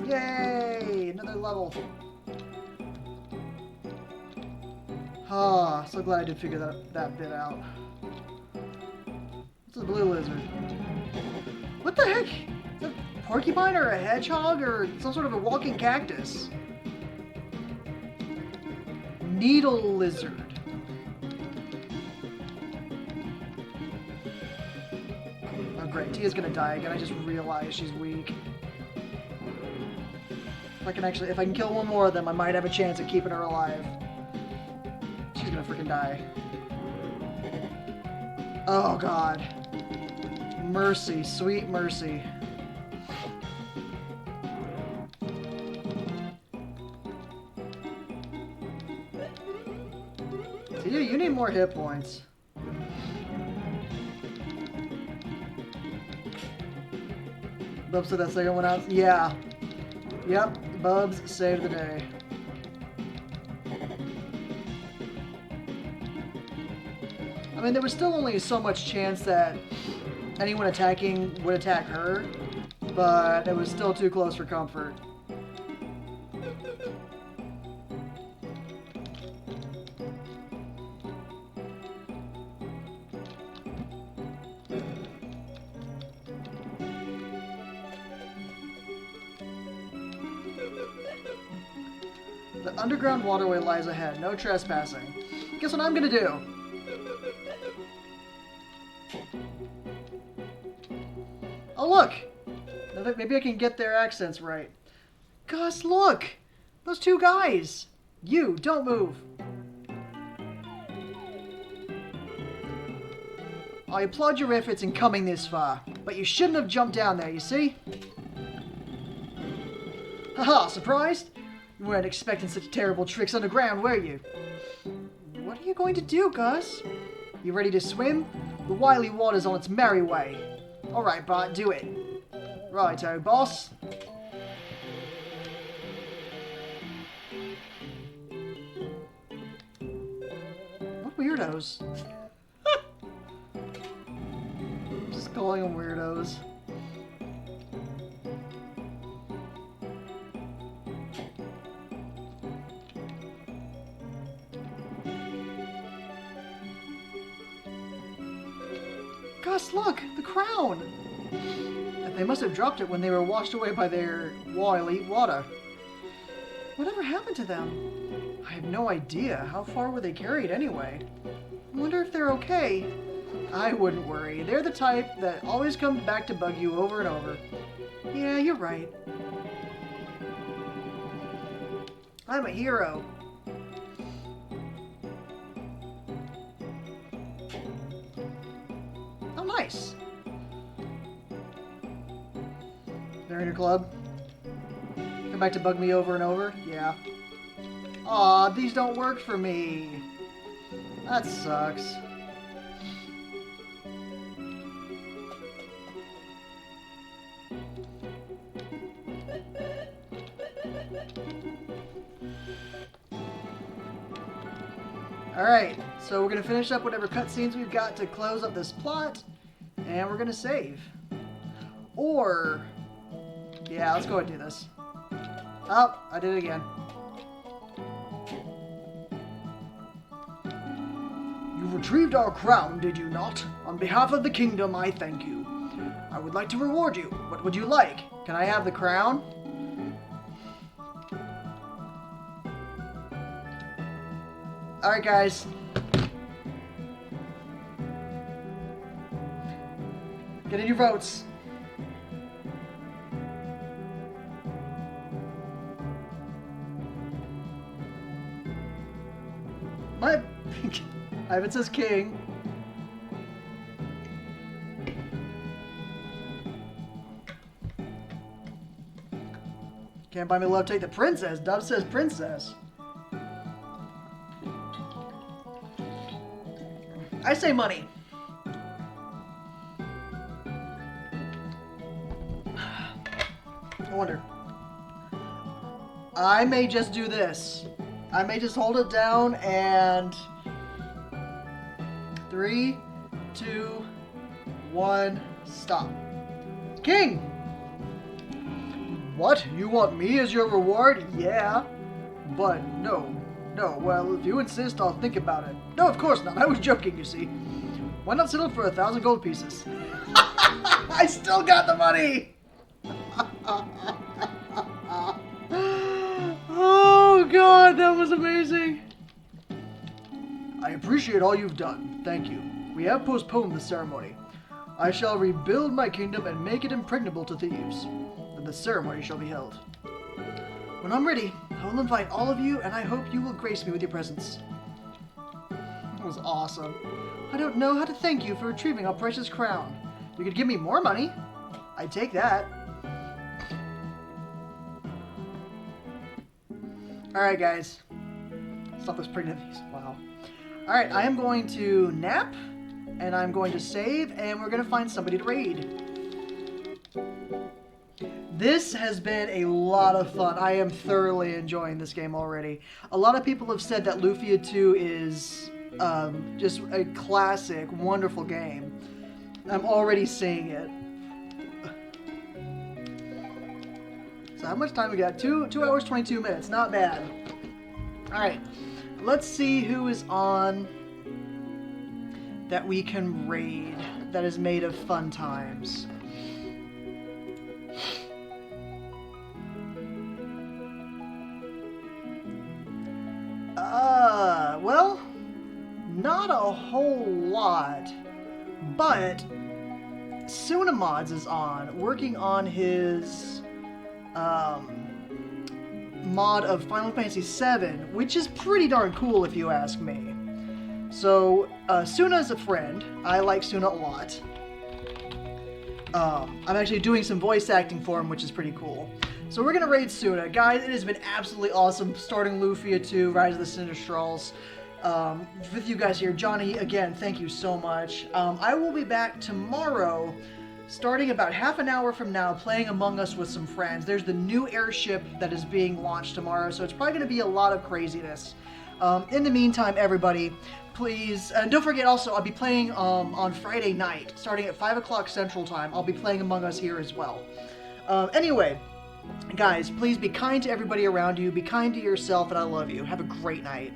Yay! Another level. Ah, so glad I did figure that bit out. It's a blue lizard. What the heck? Is that a porcupine or a hedgehog or some sort of a walking cactus? Needle lizard. Oh great, Tia's gonna die again. I just realized she's weak. If I can kill one more of them, I might have a chance at keeping her alive. She's gonna freaking die. Oh god. Mercy, sweet mercy. Tia, you need more hit points. Bubs said that second one out. Yeah. Yep. Bubs saved the day. I mean, there was still only so much chance that anyone attacking would attack her, but it was still too close for comfort. The underground waterway lies ahead. No trespassing. Guess what I'm gonna do? Oh, look! Maybe I can get their accents right. Gus, look! Those two guys! You, don't move! I applaud your efforts in coming this far, but you shouldn't have jumped down there, you see? Haha, surprised? You weren't expecting such terrible tricks underground, were you? What are you going to do, Gus? You ready to swim? The wily water's on its merry way. Alright, Bart, do it. Righto, boss. What weirdos? Just calling them weirdos. Gus, look! The crown! They must have dropped it when they were washed away by their wily water. Whatever happened to them? I have no idea. How far were they carried anyway? I wonder if they're okay. I wouldn't worry. They're the type that always comes back to bug you over and over. Yeah, you're right. I'm a hero. Oh, nice. They're in your club? Come back to bug me over and over? Yeah. Aw, these don't work for me. That sucks. Alright, so we're going to finish up whatever cutscenes we've got to close up this plot, and we're going to save. Or... yeah, let's go ahead and do this. Oh, I did it again. You retrieved our crown, did you not? On behalf of the kingdom, I thank you. I would like to reward you. What would you like? Can I have the crown? Alright, guys. Get in your votes. What? Ivan says king. Can't buy me love, take the princess. Dub says princess. I say money. I wonder. I may just do this. I may just hold it down and 3, 2, 1, stop. King! What? You want me as your reward? Yeah. But no. No, well, if you insist, I'll think about it. No, of course not. I was joking, you see. Why not settle for 1,000 gold pieces? I still got the money! Oh, God, that was amazing. I appreciate all you've done. Thank you. We have postponed the ceremony. I shall rebuild my kingdom and make it impregnable to thieves. Then the ceremony shall be held. When I'm ready, I will invite all of you, and I hope you will grace me with your presence. That was awesome. I don't know how to thank you for retrieving our precious crown. You could give me more money. I'd take that. Alright, guys. Stop those pregnancies. Wow. Alright, I am going to nap, and I'm going to save, and we're going to find somebody to raid. This has been a lot of fun. I am thoroughly enjoying this game already. A lot of people have said that Lufia 2 is just a classic, wonderful game. I'm already seeing it. So how much time we got? 2 hours, 22 minutes. Not bad. Alright, let's see who is on that we can raid that is made of fun times. Well, not a whole lot, but Sunamods is on, working on his mod of Final Fantasy VII, which is pretty darn cool if you ask me. So, Suna is a friend. I like Suna a lot. I'm actually doing some voice acting for him, which is pretty cool. So we're gonna raid Suna. Guys, it has been absolutely awesome starting Lufia 2, Rise of the Sinistrals. With you guys here. Johnny, again, thank you so much. I will be back tomorrow, starting about half an hour from now, playing Among Us with some friends. There's the new airship that is being launched tomorrow, so it's probably gonna be a lot of craziness. In the meantime, everybody, please, and don't forget also, I'll be playing on Friday night, starting at 5 o'clock Central Time. I'll be playing Among Us here as well. Anyway, guys, please be kind to everybody around you, be kind to yourself, and I love you. Have a great night.